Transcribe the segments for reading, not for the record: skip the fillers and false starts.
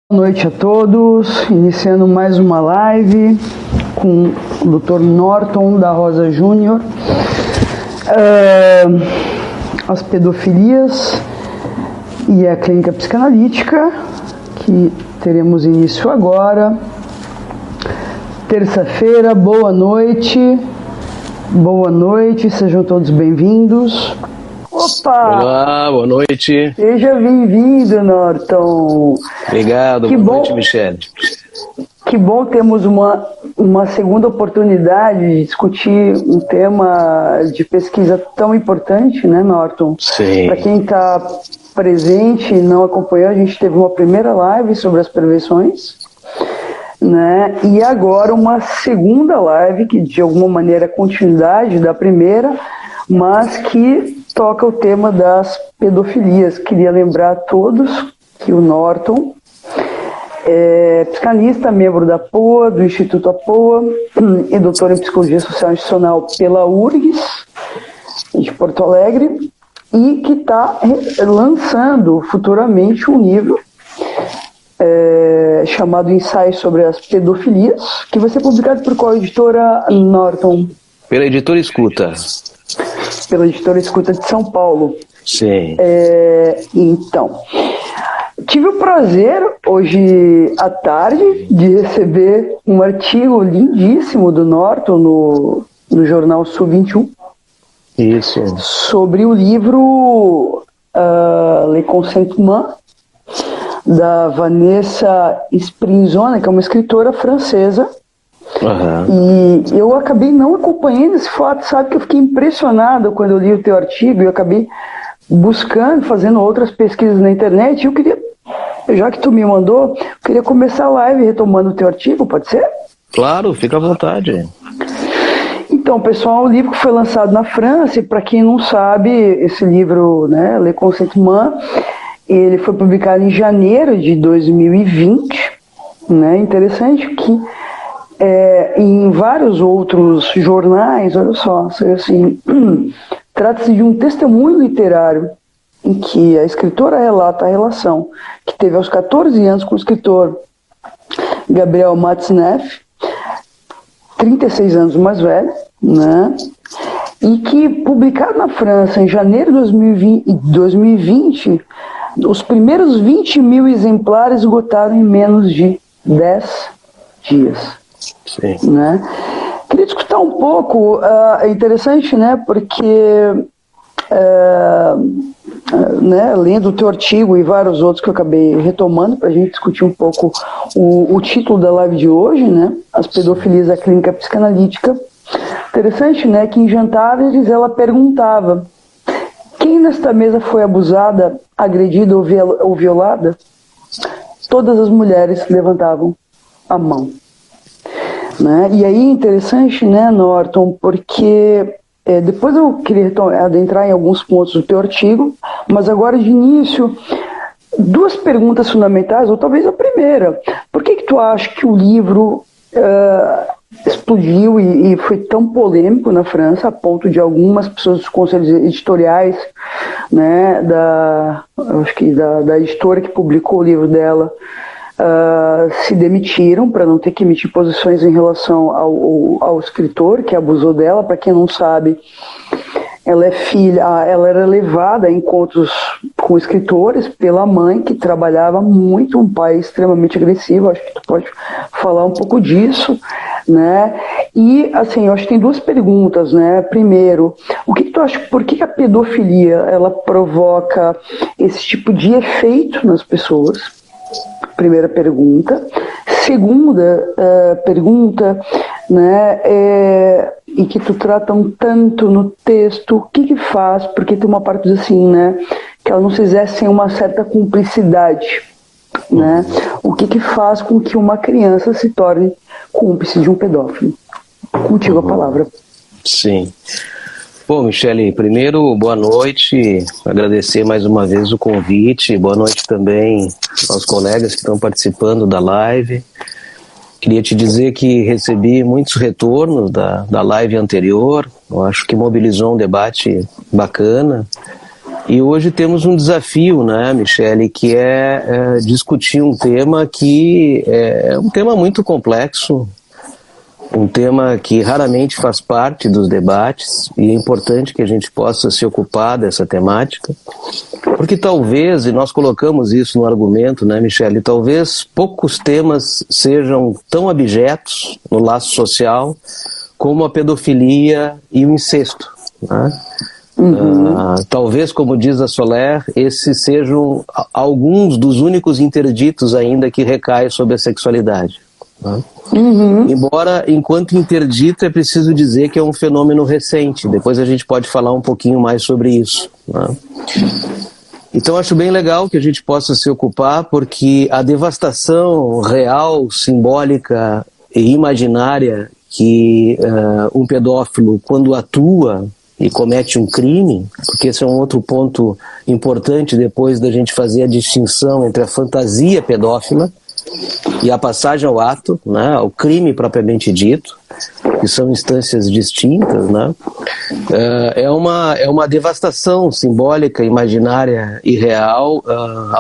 Boa noite a todos, iniciando mais uma live com o Dr. Norton da Rosa Júnior. As pedofilias e a clínica psicanalítica, que teremos início agora. Terça-feira, boa noite, sejam todos bem-vindos. Opa! Olá, boa noite. Seja bem-vindo, Norton. Obrigado, boa noite, Michele. Que bom termos uma segunda oportunidade de discutir um tema de pesquisa tão importante, né, Norton? Sim. Para quem está presente e não acompanhou, a gente teve uma primeira live sobre as prevenções, né? E agora uma segunda live que de alguma maneira é continuidade da primeira, mas que toca o tema das pedofilias. Queria lembrar a todos que o Norton é psicanalista, membro da POA, do Instituto APOA, e doutor em Psicologia Social Institucional pela URGS, de Porto Alegre, e que está lançando futuramente um livro chamado Ensaios sobre as Pedofilias, que vai ser publicado por qual editora, Norton? Pela Editora Escuta. Pela Editora Escuta de São Paulo. Sim. Então, tive o prazer, hoje à tarde, de receber um artigo lindíssimo do Norton no jornal Sul 21. Isso. Sobre o livro Le Consentement, da Vanessa Sprinzone, que é uma escritora francesa. Uhum. E eu acabei não acompanhando esse fato, sabe, que eu fiquei impressionado quando eu li o teu artigo, e eu acabei buscando, fazendo outras pesquisas na internet, e eu queria, já que tu me mandou, eu queria começar a live retomando o teu artigo, pode ser? Claro, fica à vontade. Então, pessoal, o livro que foi lançado na França, e para quem não sabe, esse livro, né, Le Consentement, ele foi publicado em janeiro de 2020, né, interessante que em vários outros jornais, olha só, assim, trata-se de um testemunho literário em que a escritora relata a relação que teve aos 14 anos com o escritor Gabriel Matzneff, 36 anos mais velho, né? E que, publicado na França em janeiro de 2020, os primeiros 20 mil exemplares esgotaram em menos de 10 dias. Sim. Né? Queria discutir um pouco, é interessante, né, porque né, lendo o teu artigo e vários outros que eu acabei retomando para a gente discutir um pouco o título da live de hoje, né, as pedofilias da clínica psicanalítica. Interessante, né, que em jantares ela perguntava: quem nesta mesa foi abusada, agredida ou violada? Todas as mulheres levantavam a mão. Né? E aí interessante, né, Norton, porque depois eu queria adentrar em alguns pontos do teu artigo, mas agora de início, duas perguntas fundamentais, ou talvez a primeira: por que tu acha que o livro explodiu e foi tão polêmico na França, a ponto de algumas pessoas dos conselhos editoriais, né, acho que da editora que publicou o livro dela, se demitiram para não ter que emitir posições em relação ao escritor que abusou dela? Para quem não sabe, ela ela era levada a encontros com escritores pela mãe, que trabalhava muito, um pai extremamente agressivo. Acho que tu pode falar um pouco disso, né? E assim, eu acho que tem duas perguntas, né? Primeiro, o que tu acha, por que a pedofilia ela provoca esse tipo de efeito nas pessoas? Primeira pergunta. Segunda pergunta, né, e que tu trata tanto no texto, o que faz, porque tem uma parte assim, né, que ela não se exerce sem uma certa cumplicidade, né? O que faz com que uma criança se torne cúmplice de um pedófilo? Contigo a palavra. Sim. Bom, Michele, primeiro, boa noite, agradecer mais uma vez o convite, boa noite também aos colegas que estão participando da live. Queria te dizer que recebi muitos retornos da live anterior, eu acho que mobilizou um debate bacana, E hoje temos um desafio, né, Michele, que é discutir um tema que é um tema muito complexo, um tema que raramente faz parte dos debates, e é importante que a gente possa se ocupar dessa temática, porque talvez, e nós colocamos isso no argumento, né, Michele, talvez poucos temas sejam tão abjetos no laço social como a pedofilia e o incesto, né? Talvez, como diz a Soler, esses sejam alguns dos únicos interditos ainda que recaem sobre a sexualidade, né? Embora, enquanto interdito, é preciso dizer que é um fenômeno recente. Depois a gente pode falar um pouquinho mais sobre isso, né? Então acho bem legal que a gente possa se ocupar, porque a devastação real, simbólica e imaginária que um pedófilo, quando atua e comete um crime, porque esse é um outro ponto importante depois da gente fazer a distinção entre a fantasia pedófila e a passagem ao ato, né, ao crime propriamente dito, que são instâncias distintas, né? É uma devastação simbólica, imaginária e real,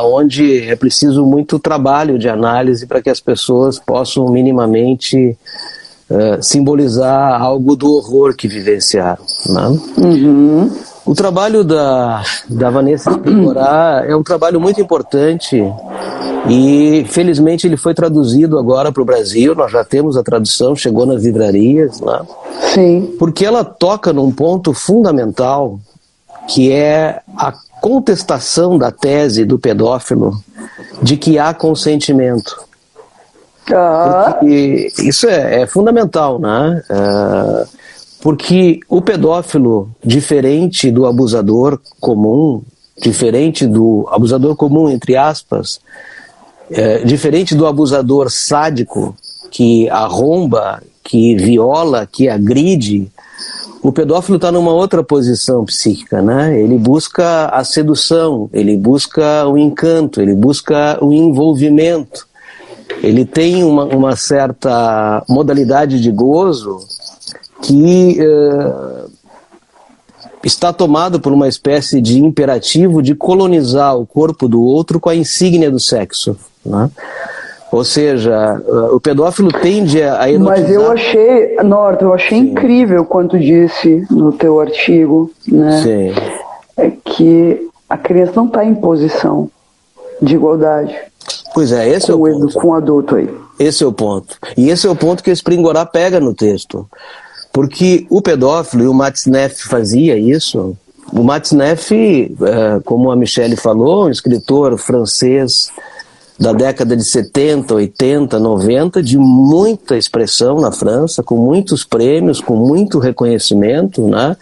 onde é preciso muito trabalho de análise para que as pessoas possam minimamente simbolizar algo do horror que vivenciaram, né? O trabalho da Vanessa Springorá é um trabalho muito importante e felizmente ele foi traduzido agora para o Brasil. Nós já temos a tradução, chegou nas livrarias, né? Sim. Porque ela toca num ponto fundamental, que é a contestação da tese do pedófilo de que há consentimento. Porque isso é fundamental, né? Porque o pedófilo, diferente do abusador comum, entre aspas, diferente do abusador sádico, que arromba, que viola, que agride, o pedófilo está numa outra posição psíquica, né? Ele busca a sedução, ele busca o encanto, ele busca o envolvimento. Ele tem uma certa modalidade de gozo que está tomado por uma espécie de imperativo de colonizar o corpo do outro com a insígnia do sexo, né? Ou seja, o pedófilo tende a erotizar... Mas eu achei, Norton, incrível quanto disse no teu artigo, né? Sim. É que a criança não está em posição de igualdade. Pois é, esse é o ponto. Com o adulto aí. Esse é o ponto. E esse é o ponto que o Springorá pega no texto. Porque o pedófilo, e o Matt Neff fazia isso, o Matt Neff, como a Michele falou, um escritor francês da década de 70, 80, 90, de muita expressão na França, com muitos prêmios, com muito reconhecimento, né?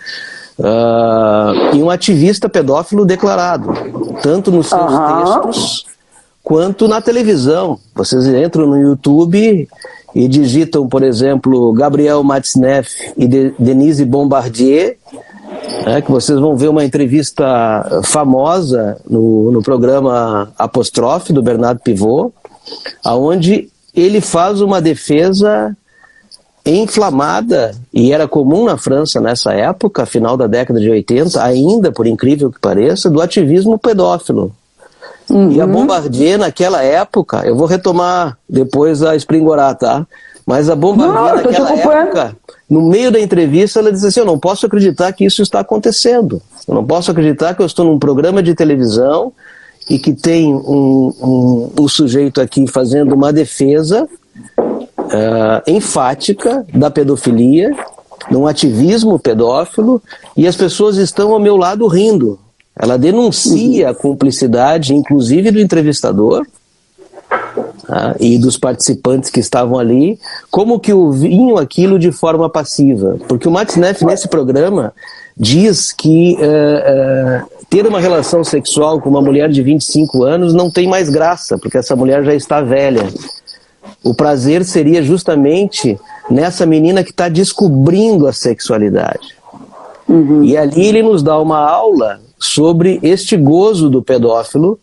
E um ativista pedófilo declarado, tanto nos seus textos quanto na televisão. Vocês entram no YouTube e digitam, por exemplo, Gabriel Matzneff e Denise Bombardier, que vocês vão ver uma entrevista famosa no programa Apóstrofe, do Bernard Pivot, onde ele faz uma defesa inflamada, e era comum na França nessa época, final da década de 80, ainda, por incrível que pareça, do ativismo pedófilo. E a Bombardier, naquela época, eu vou retomar depois a Springorá, tá? Mas a Bombardier, naquela época, no meio da entrevista, ela disse assim: eu não posso acreditar que isso está acontecendo. Eu não posso acreditar que eu estou num programa de televisão e que tem um sujeito aqui fazendo uma defesa enfática da pedofilia, de um ativismo pedófilo, e as pessoas estão ao meu lado rindo. Ela denuncia a cumplicidade, inclusive do entrevistador e dos participantes que estavam ali, como que ouviam aquilo de forma passiva. Porque o Matzneff, nesse programa, diz que ter uma relação sexual com uma mulher de 25 anos não tem mais graça, porque essa mulher já está velha. O prazer seria justamente nessa menina que está descobrindo a sexualidade. E ali ele nos dá uma aula sobre este gozo do pedófilo,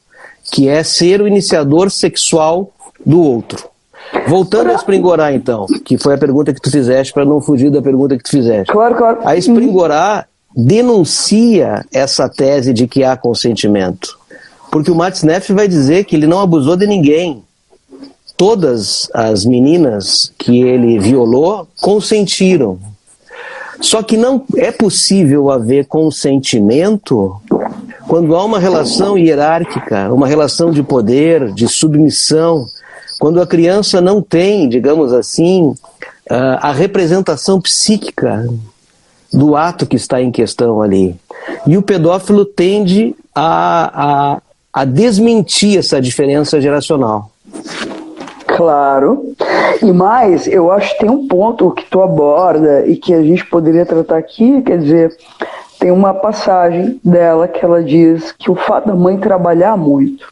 que é ser o iniciador sexual do outro. Voltando a Springorá, então, que foi a pergunta que tu fizeste, para não fugir da pergunta que tu fizeste. Claro. A Springorá, denuncia essa tese de que há consentimento. Porque o Matt Neff vai dizer que ele não abusou de ninguém. Todas as meninas que ele violou consentiram. Só que não é possível haver consentimento quando há uma relação hierárquica, uma relação de poder, de submissão, quando a criança não tem, digamos assim, a representação psíquica do ato que está em questão ali. E o pedófilo tende a desmentir essa diferença geracional. Claro. E mais, eu acho que tem um ponto que tu aborda e que a gente poderia tratar aqui, quer dizer, tem uma passagem dela que ela diz que o fato da mãe trabalhar muito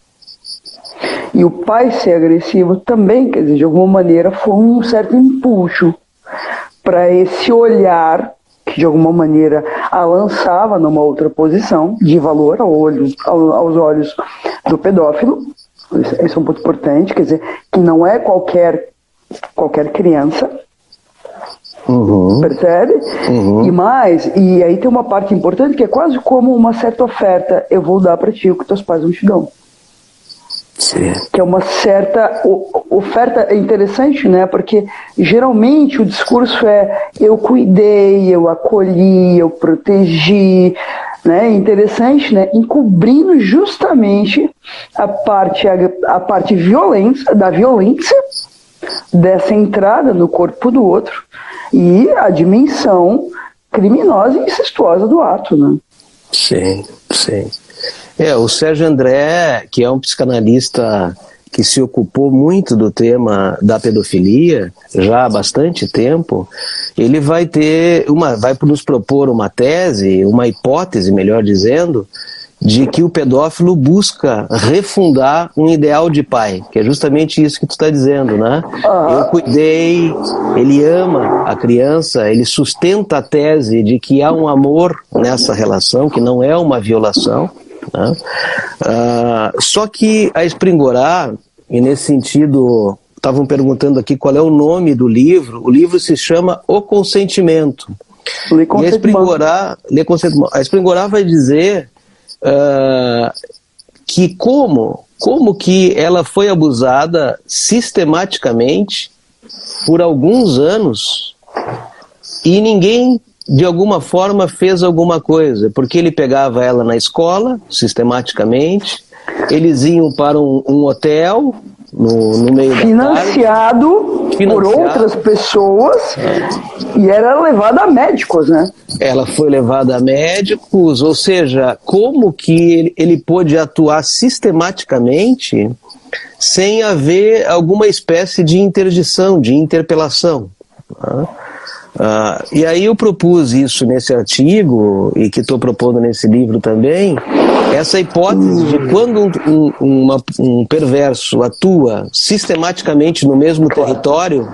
e o pai ser agressivo também, quer dizer, de alguma maneira foi um certo impulso para esse olhar que de alguma maneira a lançava numa outra posição de valor aos olhos do pedófilo. Esse é um ponto importante, quer dizer, que não é qualquer criança, percebe? E aí tem uma parte importante que é quase como uma certa oferta, eu vou dar para ti o que teus pais não te dão. Sim. Que é uma certa oferta interessante, né? Porque geralmente o discurso é eu cuidei, eu acolhi, eu protegi, né? Interessante, né? Encobrindo justamente a parte da violência dessa entrada no corpo do outro e a dimensão criminosa e incestuosa do ato, né? Sim, sim. O Sérgio André, que é um psicanalista que se ocupou muito do tema da pedofilia já há bastante tempo, ele vai nos propor uma tese, uma hipótese, melhor dizendo, de que o pedófilo busca refundar um ideal de pai, que é justamente isso que tu está dizendo, né? Eu cuidei, ele ama a criança, ele sustenta a tese de que há um amor nessa relação, que não é uma violação, né? Só que a Springorar, e nesse sentido, estavam perguntando aqui qual é o nome do livro, o livro se chama O Consentimento. E a Springorar vai dizer que como que ela foi abusada sistematicamente por alguns anos e ninguém de alguma forma fez alguma coisa, porque ele pegava ela na escola sistematicamente, eles iam para um hotel no meio financiado por outras pessoas e era levada a médicos, né? Ela foi levada a médicos, ou seja, como que ele pôde atuar sistematicamente sem haver alguma espécie de interdição, de interpelação, né? E aí eu propus isso nesse artigo, e que estou propondo nesse livro também, essa hipótese de quando um perverso atua sistematicamente no mesmo território,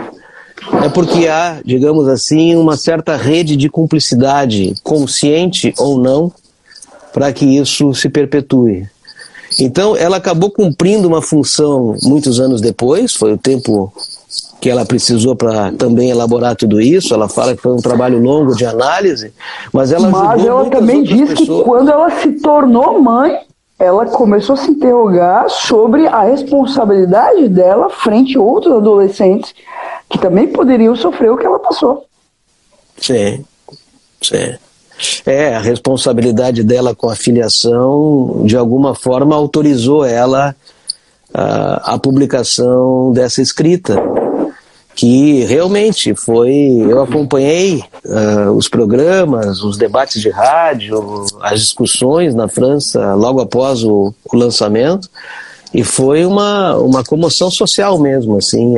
é porque há, digamos assim, uma certa rede de cumplicidade, consciente ou não, para que isso se perpetue. Então ela acabou cumprindo uma função muitos anos depois, foi o tempo que ela precisou para também elaborar tudo isso. Ela fala que foi um trabalho longo de análise, mas ela também diz que quando ela se tornou mãe, ela começou a se interrogar sobre a responsabilidade dela frente a outros adolescentes que também poderiam sofrer o que ela passou. Sim. A responsabilidade dela com a filiação, de alguma forma, autorizou ela a publicação dessa escrita, que realmente eu acompanhei os programas, os debates de rádio, as discussões na França logo após o lançamento, e foi uma comoção social mesmo, assim,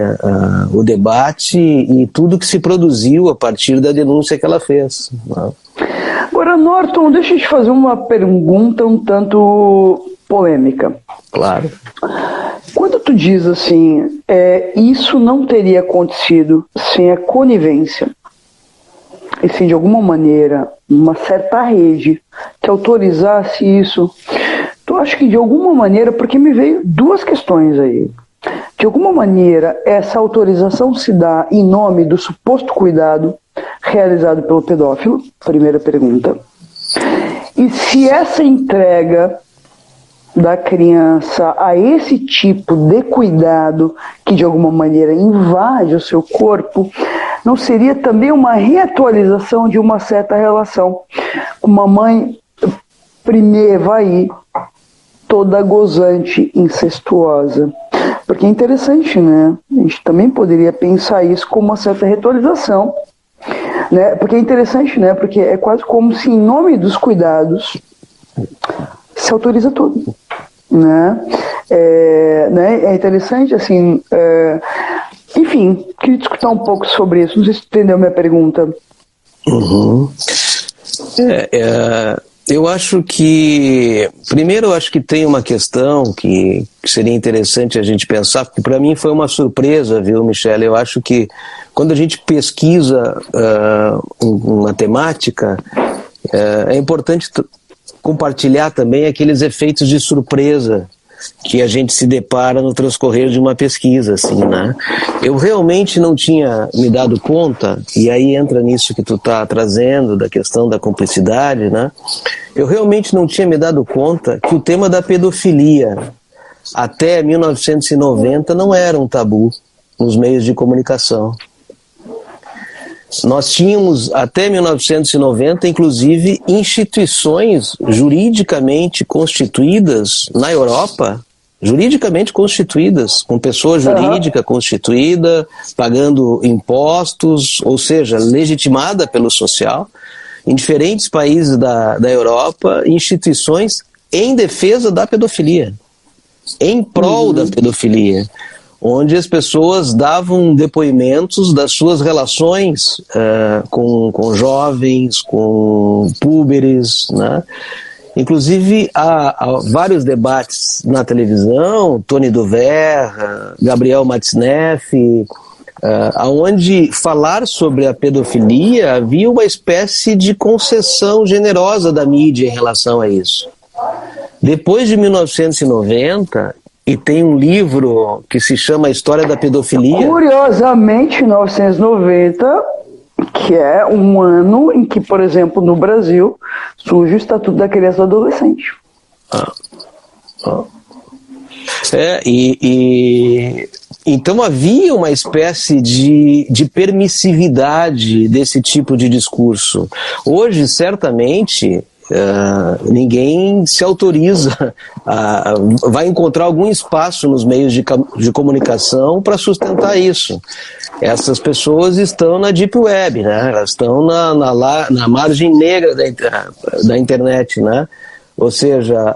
o debate e tudo que se produziu a partir da denúncia que ela fez. Agora, Norton, deixa eu te fazer uma pergunta um tanto polêmica. Claro. Quando tu diz assim, isso não teria acontecido sem a conivência, e sem de alguma maneira uma certa rede que autorizasse isso, tu acha que de alguma maneira, porque me veio duas questões aí, de alguma maneira essa autorização se dá em nome do suposto cuidado realizado pelo pedófilo? Primeira pergunta. E se essa entrega da criança a esse tipo de cuidado que de alguma maneira invade o seu corpo, não seria também uma reatualização de uma certa relação? Uma mãe primeira aí, toda gozante, incestuosa. Porque é interessante, né? A gente também poderia pensar isso como uma certa reatualização, né? Porque é interessante, né? Porque é quase como se em nome dos cuidados se autoriza tudo, né? É interessante, assim, enfim, queria discutir um pouco sobre isso. Não sei se você entendeu minha pergunta. Uhum. Eu acho que, primeiro, eu acho que tem uma questão que seria interessante a gente pensar, porque para mim foi uma surpresa, viu, Michele? Eu acho que quando a gente pesquisa uma temática, é importante compartilhar também aqueles efeitos de surpresa que a gente se depara no transcorrer de uma pesquisa, assim, né? Eu realmente não tinha me dado conta, e aí entra nisso que tu está trazendo, da questão da cumplicidade, né? Eu realmente não tinha me dado conta que o tema da pedofilia até 1990 não era um tabu nos meios de comunicação. Nós tínhamos, até 1990, inclusive, instituições juridicamente constituídas na Europa, juridicamente constituídas, com pessoa jurídica constituída, pagando impostos, ou seja, legitimada pelo social, em diferentes países da Europa, instituições em defesa da pedofilia, em prol da pedofilia, onde as pessoas davam depoimentos das suas relações com jovens, com púberes, né? Inclusive, há vários debates na televisão, Tony Dover, Gabriel Matzneff, onde falar sobre a pedofilia havia uma espécie de concessão generosa da mídia em relação a isso. Depois de 1990... E tem um livro que se chama A História da Pedofilia. Curiosamente, 1990, que é um ano em que, por exemplo, no Brasil, surge o Estatuto da Criança e do Adolescente. Então havia uma espécie de permissividade desse tipo de discurso. Hoje, certamente... ninguém se autoriza, vai encontrar algum espaço nos meios de comunicação para sustentar isso. Essas pessoas estão na Deep Web, né? Elas estão na margem negra da internet, né? Ou seja,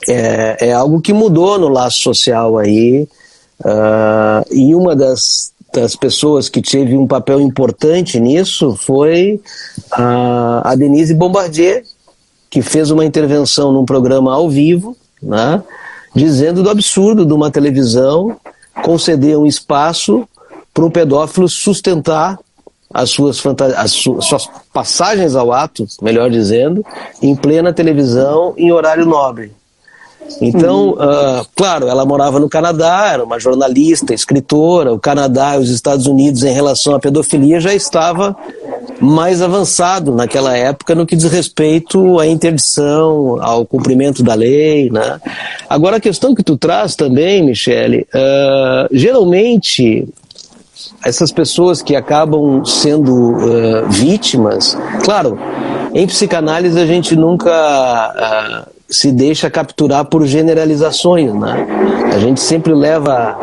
é algo que mudou no laço social aí, e uma das pessoas que teve um papel importante nisso foi a Denise Bombardier, que fez uma intervenção num programa ao vivo, né, dizendo do absurdo de uma televisão conceder um espaço para um pedófilo sustentar as suas passagens ao ato, melhor dizendo, em plena televisão, em horário nobre. Então, claro, ela morava no Canadá, era uma jornalista, escritora. O Canadá e os Estados Unidos, em relação à pedofilia, já estava mais avançado naquela época no que diz respeito à interdição, ao cumprimento da lei, né? Agora, a questão que tu traz também, Michele, geralmente essas pessoas que acabam sendo vítimas, claro, em psicanálise a gente nunca se deixa capturar por generalizações, né? A gente sempre leva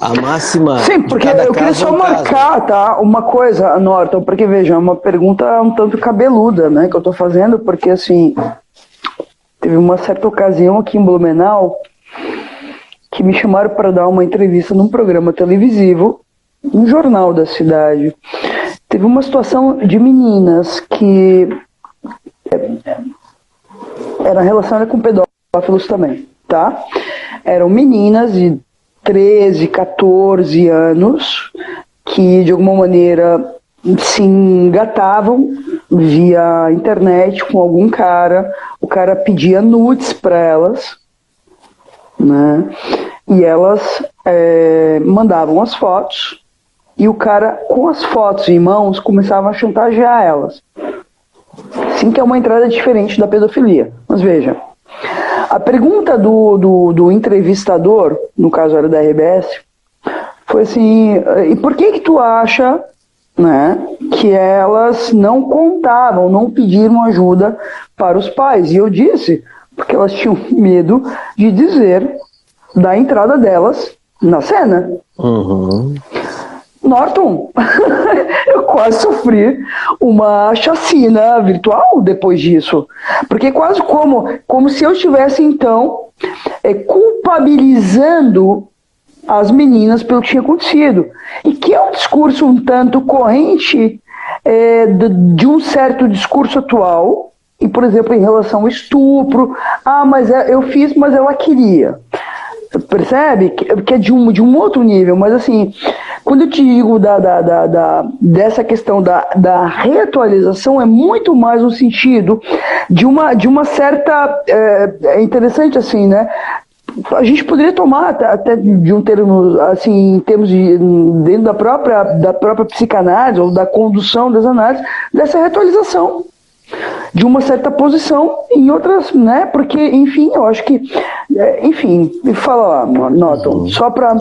a máxima. Sim, porque de cada eu queria caso só marcar, tá, uma coisa, Norton, porque veja, é uma pergunta um tanto cabeluda, né, que eu tô fazendo, porque assim, teve uma certa ocasião aqui em Blumenau que me chamaram para dar uma entrevista num programa televisivo, um jornal da cidade. Teve uma situação de meninas que era relacionada com pedófilos também, tá? Eram meninas de 13, 14 anos que de alguma maneira se engatavam via internet com algum cara, o cara pedia nudes para elas, né? E elas mandavam as fotos e o cara, com as fotos em mãos, começava a chantagear elas. sim que é uma entrada diferente da pedofilia. Mas veja, a pergunta do entrevistador, no caso era da RBS, foi assim, e por que tu acha, né, que elas não contavam, não pediram ajuda para os pais? E eu disse, porque elas tinham medo de dizer da entrada delas na cena. Uhum. Norton, eu quase sofri uma chacina virtual depois disso. Porque quase como se eu estivesse, então, culpabilizando as meninas pelo que tinha acontecido. E que é um discurso um tanto corrente de um certo discurso atual, e, por exemplo, em relação ao estupro, mas eu fiz, mas ela queria. Percebe? Que é de um outro nível, mas assim, quando eu te digo dessa questão da reatualização, é muito mais no sentido de uma certa. É interessante assim, né? A gente poderia tomar até de um termo, assim, em termos de dentro da própria psicanálise ou da condução das análises, dessa reatualização de uma certa posição em outras, né? Porque, enfim, eu acho que, enfim, me fala lá, Norton, só para...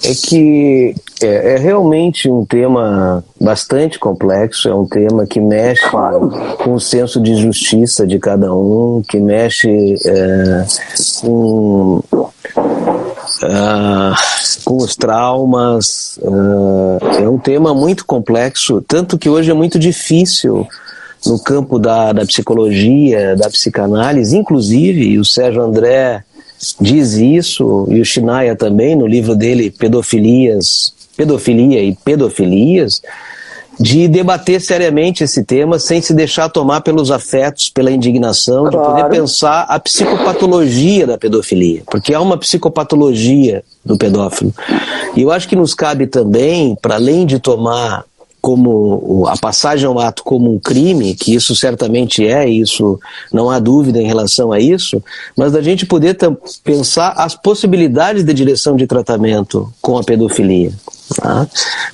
É que é realmente um tema bastante complexo, é um tema que mexe com o senso de justiça de cada um, que mexe com os traumas, é um tema muito complexo, tanto que hoje é muito difícil no campo da psicologia, da psicanálise, inclusive, e o Sérgio André diz isso, e o Chinaya também, no livro dele, Pedofilia e Pedofilias, de debater seriamente esse tema sem se deixar tomar pelos afetos, pela indignação, de poder pensar a psicopatologia da pedofilia, porque há uma psicopatologia do pedófilo. E eu acho que nos cabe também, para além de tomar como a passagem ao ato como um crime, que isso certamente é, isso não há dúvida em relação a isso, mas da gente poder pensar as possibilidades de direção de tratamento com a pedofilia. Tá?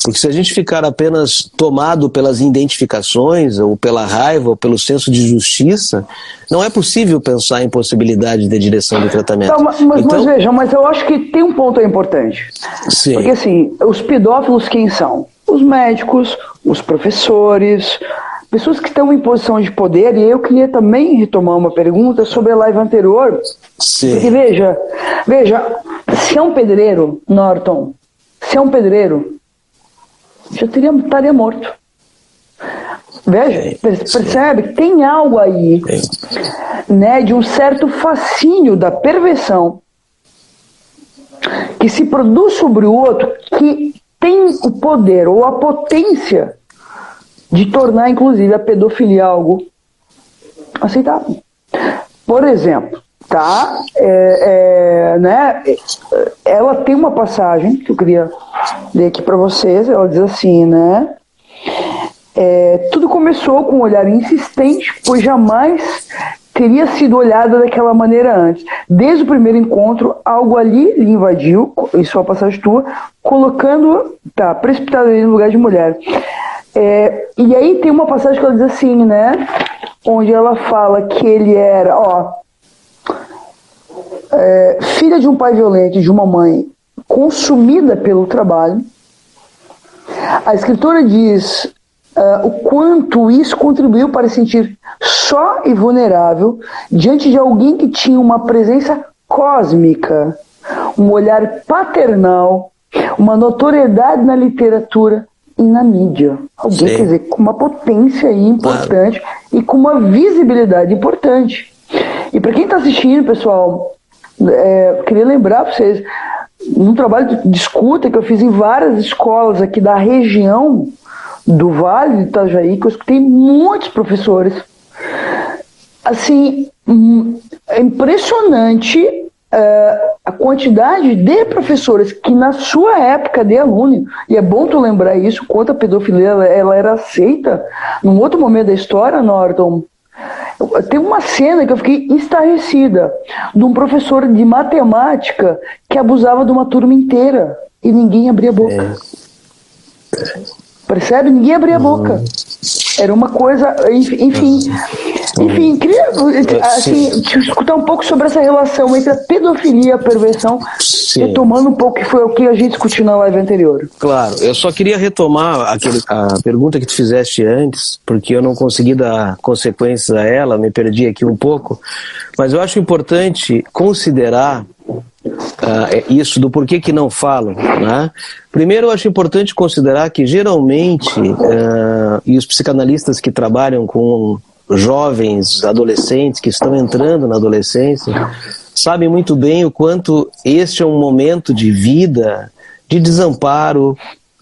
Porque se a gente ficar apenas tomado pelas identificações, ou pela raiva, ou pelo senso de justiça, não é possível pensar em possibilidade de direção de tratamento. Tá, mas veja, mas eu acho que tem um ponto importante. Sim. Porque assim, os pedófilos quem são? Os médicos, os professores, pessoas que estão em posição de poder. E eu queria também retomar uma pergunta sobre a live anterior. Sim. Porque veja, se é um pedreiro, Norton, se é um pedreiro, já estaria morto. Veja, percebe que tem algo aí, né, de um certo fascínio da perversão que se produz sobre o outro, que tem o poder ou a potência de tornar, inclusive, a pedofilia algo aceitável. Por exemplo, tá? Né? Ela tem uma passagem que eu queria ler aqui para vocês. Ela diz assim, né? Tudo começou com um olhar insistente, pois jamais teria sido olhada daquela maneira antes. Desde o primeiro encontro, algo ali lhe invadiu, isso é uma passagem tua, colocando, precipitado ali no lugar de mulher. E aí tem uma passagem que ela diz assim, né? Onde ela fala que ele era, filha de um pai violento e de uma mãe consumida pelo trabalho. A escritora diz o quanto isso contribuiu para se sentir só e vulnerável diante de alguém que tinha uma presença cósmica, um olhar paternal, uma notoriedade na literatura e na mídia. Alguém, quer dizer, com uma potência aí importante e com uma visibilidade importante. E para quem está assistindo, pessoal, queria lembrar para vocês, num trabalho de escuta que eu fiz em várias escolas aqui da região do Vale do Itajaí, que eu escutei muitos professores. Assim, é impressionante a quantidade de professores que na sua época de aluno, e é bom tu lembrar isso, quanto a pedofilia ela era aceita num outro momento da história, Norton. Tem uma cena que eu fiquei estarrecida, de um professor de matemática que abusava de uma turma inteira e ninguém abria a boca. Percebe? Ninguém abria a boca. Era uma coisa, enfim, queria assim, te escutar um pouco sobre essa relação entre a pedofilia e a perversão, retomando um pouco que foi o que a gente discutiu na live anterior. Claro, eu só queria retomar a pergunta que tu fizeste antes, porque eu não consegui dar consequências a ela, me perdi aqui um pouco, mas eu acho importante considerar isso do porquê que não falam, né? Primeiro, eu acho importante considerar que geralmente, e os psicanalistas que trabalham com jovens, adolescentes que estão entrando na adolescência, sabem muito bem o quanto este é um momento de vida, de desamparo,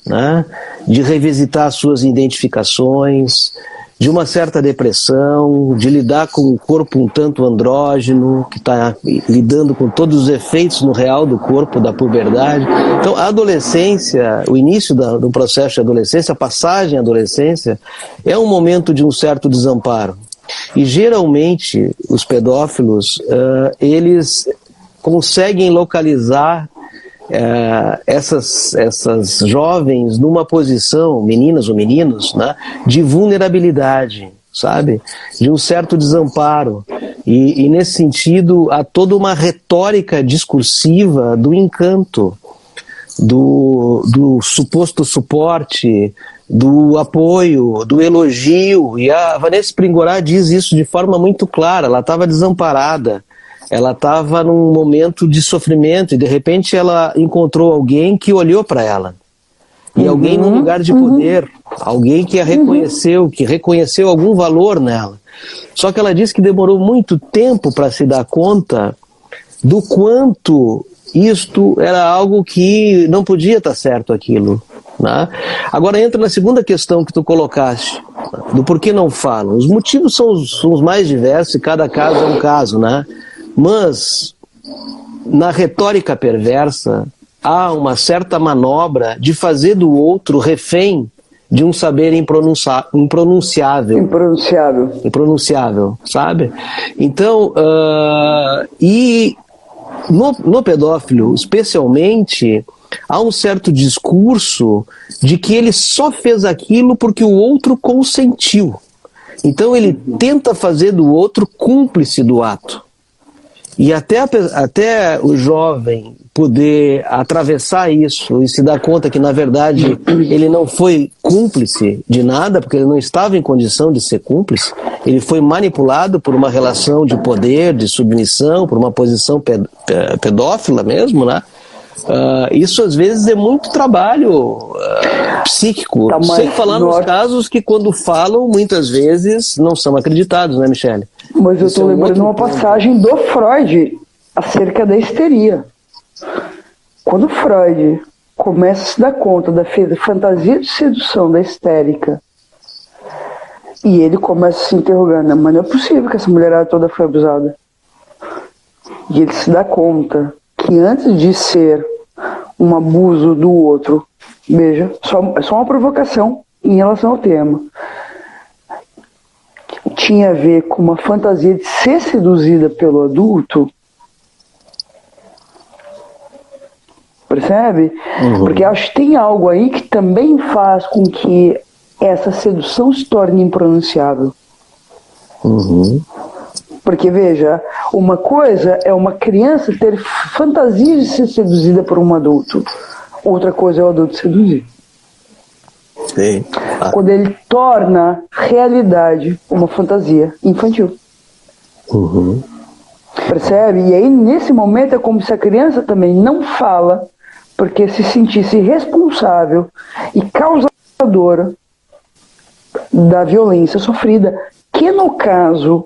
né? De revisitar suas identificações, de uma certa depressão, de lidar com um corpo um tanto andrógeno, que está lidando com todos os efeitos no real do corpo, da puberdade. Então, a adolescência, o início do processo de adolescência, a passagem à adolescência, é um momento de um certo desamparo. E, geralmente, os pedófilos, eles conseguem localizar essas jovens numa posição, meninas ou meninos, né, de vulnerabilidade, sabe? De um certo desamparo. E nesse sentido, há toda uma retórica discursiva do encanto, do suposto suporte, do apoio, do elogio. E a Vanessa Springorá diz isso de forma muito clara. Ela estava desamparada. Ela estava num momento de sofrimento e de repente ela encontrou alguém que olhou para ela. E alguém num lugar de poder, alguém que a reconheceu, que reconheceu algum valor nela. Só que ela disse que demorou muito tempo para se dar conta do quanto isto era algo que não podia estar certo aquilo, né? Agora entra na segunda questão que tu colocaste, do porquê não falam. Os motivos são os mais diversos e cada caso é um caso, né? Mas, na retórica perversa, há uma certa manobra de fazer do outro refém de um saber impronunciável. Impronunciável, sabe? Então, e no pedófilo, especialmente, há um certo discurso de que ele só fez aquilo porque o outro consentiu. Então, ele tenta fazer do outro cúmplice do ato. E até o jovem poder atravessar isso e se dar conta que, na verdade, ele não foi cúmplice de nada, porque ele não estava em condição de ser cúmplice, ele foi manipulado por uma relação de poder, de submissão, por uma posição pedófila mesmo, né? Isso às vezes é muito trabalho psíquico, sem falar nos casos que quando falam muitas vezes não são acreditados, né, Michele? Mas eu estou lembrando uma passagem do Freud acerca da histeria. Quando Freud começa a se dar conta da fantasia de sedução da histérica, e ele começa a se interrogar, mas não é possível que essa mulherada toda foi abusada. E ele se dá conta que antes de ser um abuso do outro, veja, só uma provocação em relação ao tema, tinha a ver com uma fantasia de ser seduzida pelo adulto, percebe? Porque acho que tem algo aí que também faz com que essa sedução se torne impronunciável. Porque, veja, uma coisa é uma criança ter fantasia de ser seduzida por um adulto. Outra coisa é o adulto seduzir. Sim. Quando ele torna realidade uma fantasia infantil. Percebe? E aí, nesse momento, é como se a criança também não fala, porque se sentisse responsável e causadora da violência sofrida, que no caso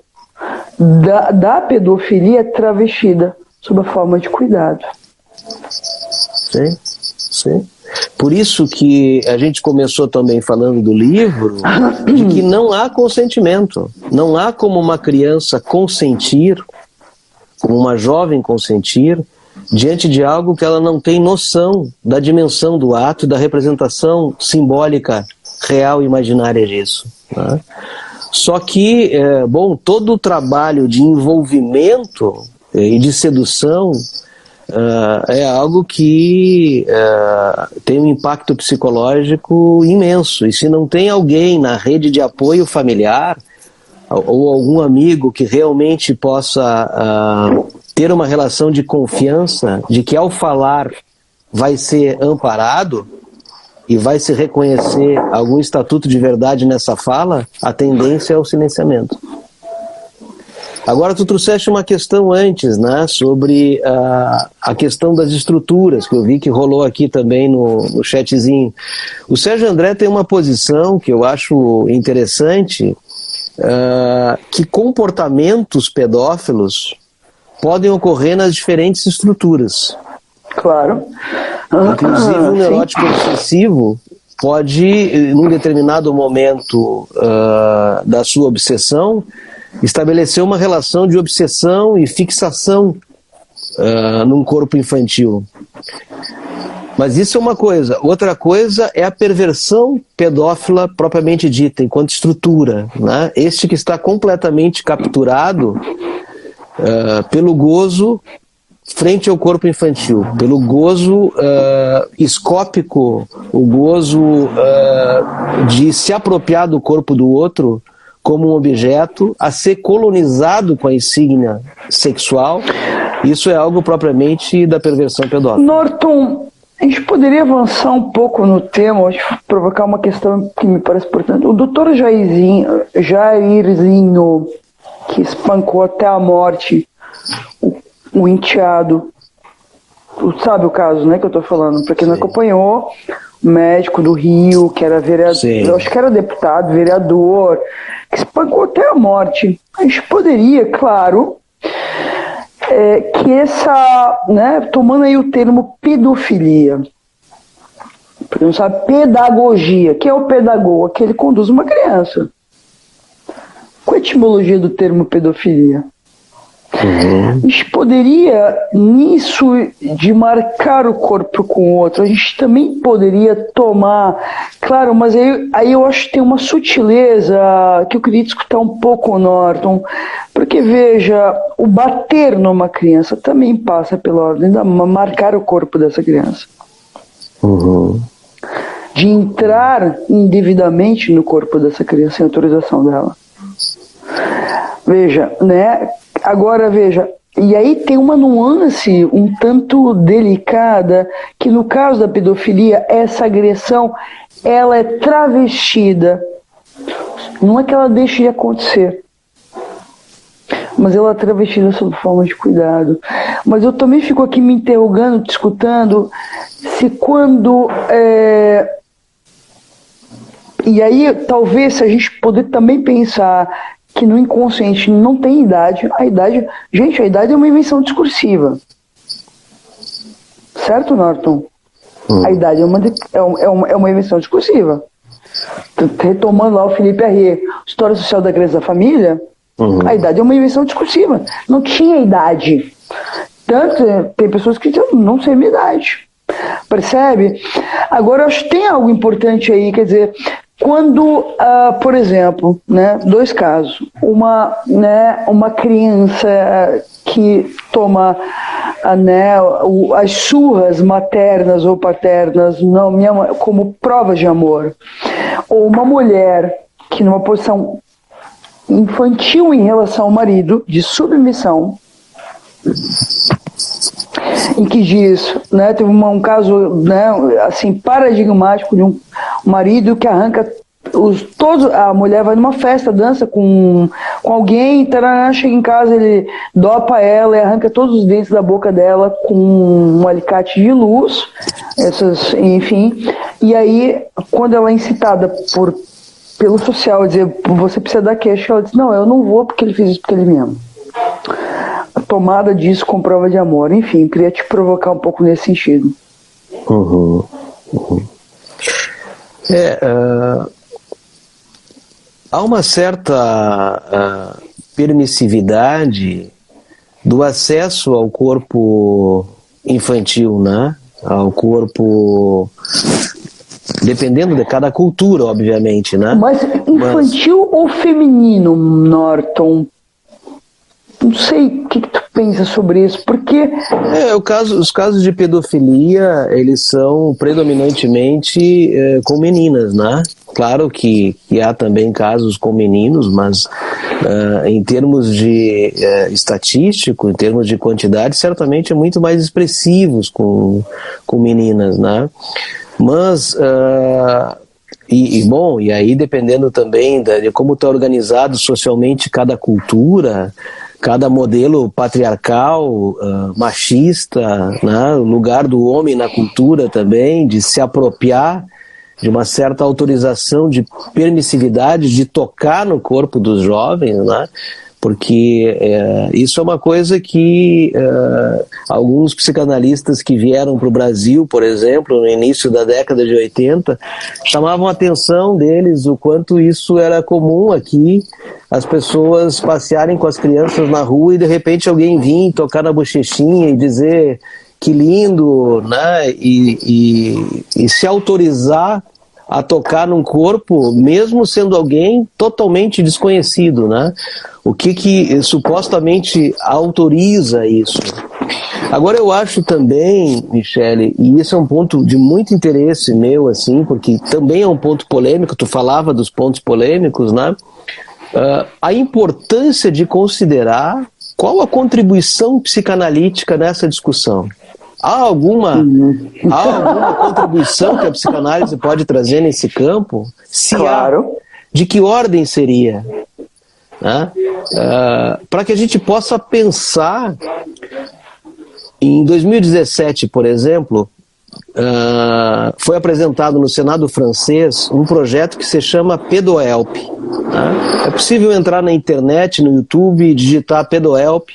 da pedofilia é travestida sob a forma de cuidado. Sim, sim. Por isso que a gente começou também falando do livro, de que não há consentimento. Não há como uma criança consentir, como uma jovem consentir, diante de algo que ela não tem noção da dimensão do ato e da representação simbólica, real e imaginária disso, né? Só que, todo o trabalho de envolvimento e de sedução é algo que tem um impacto psicológico imenso. E se não tem alguém na rede de apoio familiar ou algum amigo que realmente possa ter uma relação de confiança, de que ao falar vai ser amparado e vai se reconhecer algum estatuto de verdade nessa fala, a tendência é o silenciamento. Agora tu trouxeste uma questão antes, né, sobre a questão das estruturas, que eu vi que rolou aqui também no chatzinho. O Sérgio André tem uma posição que eu acho interessante, que comportamentos pedófilos podem ocorrer nas diferentes estruturas. Claro. Inclusive um neurótico obsessivo pode, num determinado momento da sua obsessão, estabelecer uma relação de obsessão e fixação num corpo infantil. Mas isso é uma coisa. Outra coisa é a perversão pedófila propriamente dita, enquanto estrutura, né? Este que está completamente capturado pelo gozo frente ao corpo infantil, pelo gozo escópico, o gozo de se apropriar do corpo do outro como um objeto a ser colonizado com a insígnia sexual. Isso é algo propriamente da perversão pedófila. Norton, a gente poderia avançar um pouco no tema, provocar uma questão que me parece importante. O doutor Jairzinho, que espancou até a morte o enteado, sabe o caso, né, que eu tô falando? Para quem não acompanhou, médico do Rio, que era vereador, acho que era deputado, vereador, que espancou até a morte. A gente poderia, claro, que essa, né, tomando aí o termo pedofilia, porque não sabe, pedagogia, que é o pedagogo? Aquele que conduz uma criança. Qual a etimologia do termo pedofilia? A gente poderia, nisso de marcar o corpo com o outro, a gente também poderia tomar, claro, mas aí eu acho que tem uma sutileza que eu queria discutir um pouco, Norton, porque veja, o bater numa criança também passa pela ordem de marcar o corpo dessa criança. De entrar indevidamente no corpo dessa criança sem autorização dela. Veja, né? Agora veja, e aí tem uma nuance um tanto delicada, que no caso da pedofilia, essa agressão, ela é travestida. Não é que ela deixe de acontecer, mas ela é travestida sob forma de cuidado. Mas eu também fico aqui me interrogando, discutindo, se quando... E aí, talvez, se a gente poder também pensar que no inconsciente não tem idade, a idade é uma invenção discursiva. Certo, Norton? A idade é uma invenção discursiva. Retomando lá o Felipe Arrê, História Social da Criança e da Família, a idade é uma invenção discursiva. Não tinha idade. Tanto tem pessoas que dizem, não sei a minha idade. Percebe? Agora, eu acho que tem algo importante aí, quer dizer... Quando, por exemplo, né, dois casos, uma criança que toma as surras maternas ou paternas como prova de amor, ou uma mulher que numa posição infantil em relação ao marido, de submissão, em que diz, né, teve um caso, né, assim, paradigmático de um marido que arranca a mulher vai numa festa, dança com alguém, tarará, chega em casa, ele dopa ela e arranca todos os dentes da boca dela com um alicate de luz, enfim, e aí quando ela é incitada pelo social a dizer, você precisa dar queixa, ela diz, não, eu não vou porque ele fez isso porque ele me ama. A tomada disso com prova de amor. Enfim, queria te provocar um pouco nesse sentido. Há uma certa permissividade do acesso ao corpo infantil, né? Ao corpo, dependendo de cada cultura, obviamente, né? Mas infantil ou feminino, Norton? Não sei o que tu pensa sobre isso? Porque os casos de pedofilia, eles são predominantemente com meninas, né? Claro que há também casos com meninos, mas em termos de estatístico, em termos de quantidade, certamente é muito mais expressivos com meninas, né? Mas e aí dependendo também de como está organizado socialmente cada cultura, cada modelo patriarcal, machista, né? O lugar do homem na cultura também, de se apropriar de uma certa autorização de permissividade de tocar no corpo dos jovens, né? Porque isso é uma coisa que alguns psicanalistas que vieram para o Brasil, por exemplo, no início da década de 80, chamavam a atenção deles o quanto isso era comum aqui, as pessoas passearem com as crianças na rua e de repente alguém vir tocar na bochechinha e dizer que lindo, né? E se autorizar a tocar num corpo, mesmo sendo alguém totalmente desconhecido, né? O que supostamente autoriza isso? Agora eu acho também, Michele, e isso é um ponto de muito interesse meu, assim, porque também é um ponto polêmico, tu falava dos pontos polêmicos, né? A importância de considerar qual a contribuição psicanalítica nessa discussão. Há alguma contribuição que a psicanálise pode trazer nesse campo? Se claro. De que ordem seria? Né? Para que a gente possa pensar. Em 2017, por exemplo, foi apresentado no Senado francês um projeto que se chama PedoHelp. Né? É possível entrar na internet, no YouTube, e digitar PedoHelp,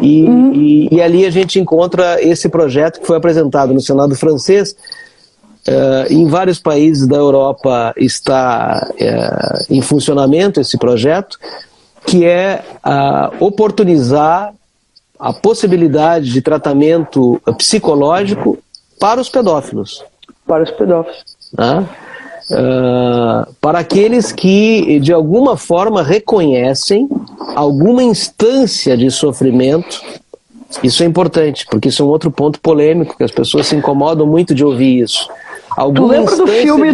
e ali a gente encontra esse projeto que foi apresentado no Senado francês. Em vários países da Europa está em funcionamento esse projeto, que é oportunizar a possibilidade de tratamento psicológico para os pedófilos. Para os pedófilos. Né? Para aqueles que, de alguma forma, reconhecem alguma instância de sofrimento. Isso é importante, porque isso é um outro ponto polêmico, que as pessoas se incomodam muito de ouvir isso. Tu lembra do filme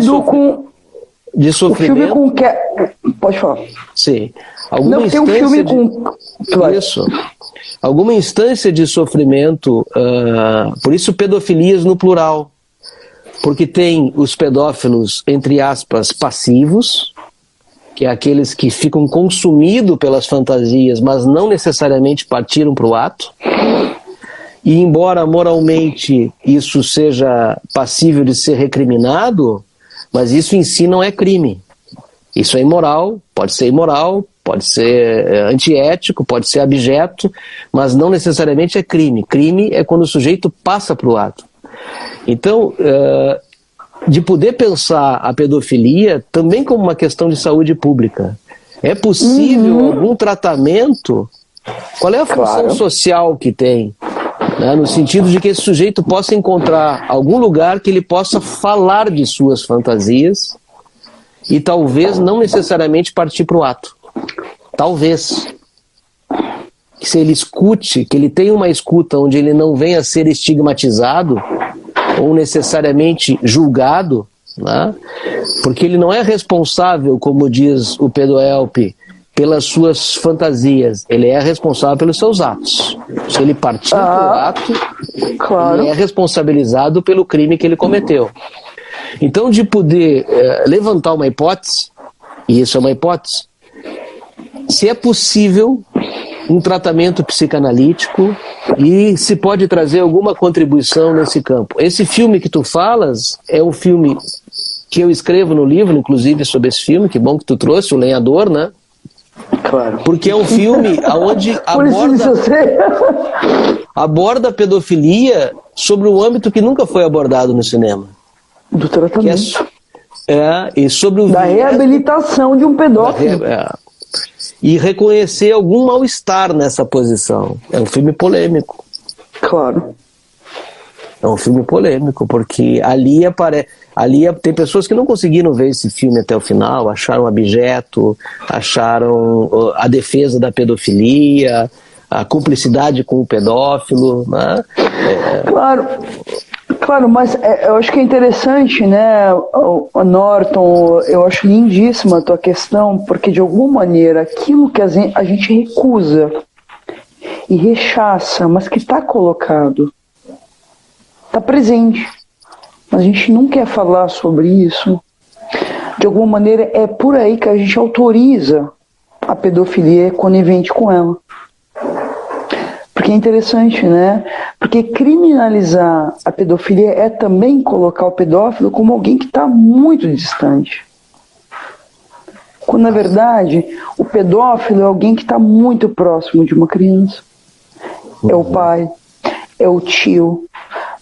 de sofrimento? O filme com... Pode falar. Sim. Tem um filme com... Isso. Alguma instância de sofrimento, por isso pedofilias no plural. Porque tem os pedófilos, entre aspas, passivos, que é aqueles que ficam consumidos pelas fantasias, mas não necessariamente partiram para o ato. E embora moralmente isso seja passível de ser recriminado, mas isso em si não é crime. Isso é imoral, pode ser antiético, pode ser abjeto, mas não necessariamente é crime. Crime é quando o sujeito passa para o ato. Então, de poder pensar a pedofilia também como uma questão de saúde pública. É possível algum tratamento? Qual é a função social que tem? Né? No sentido de que esse sujeito possa encontrar algum lugar que ele possa falar de suas fantasias e talvez não necessariamente partir para o ato. Talvez. Que se ele escute, que ele tenha uma escuta onde ele não venha a ser estigmatizado ou necessariamente julgado, né? Porque ele não é responsável, como diz o PedoHelp, pelas suas fantasias, ele é responsável pelos seus atos. Se ele partir do ato, ele é responsabilizado pelo crime que ele cometeu. Então, de poder levantar uma hipótese, e isso é uma hipótese, se é possível um tratamento psicanalítico e se pode trazer alguma contribuição nesse campo. Esse filme que tu falas é um filme que eu escrevo no livro, inclusive, sobre esse filme, que bom que tu trouxe, O Lenhador, né? Claro. Porque é um filme onde aborda a pedofilia sobre um âmbito que nunca foi abordado no cinema. Do tratamento. E sobre da reabilitação de um pedófilo. E reconhecer algum mal-estar nessa posição. É um filme polêmico. Claro. É um filme polêmico, porque tem pessoas que não conseguiram ver esse filme até o final, acharam abjeto, acharam a defesa da pedofilia, a cumplicidade com o pedófilo, né? Claro, mas eu acho que é interessante, né, o Norton, eu acho lindíssima a tua questão, porque de alguma maneira aquilo que a gente recusa e rechaça, mas que está colocado, está presente, mas a gente não quer falar sobre isso, de alguma maneira é por aí que a gente autoriza a pedofilia conivente com ela. Porque é interessante, né? Porque criminalizar a pedofilia é também colocar o pedófilo como alguém que está muito distante. Quando, na verdade, o pedófilo é alguém que está muito próximo de uma criança. É o pai, é o tio,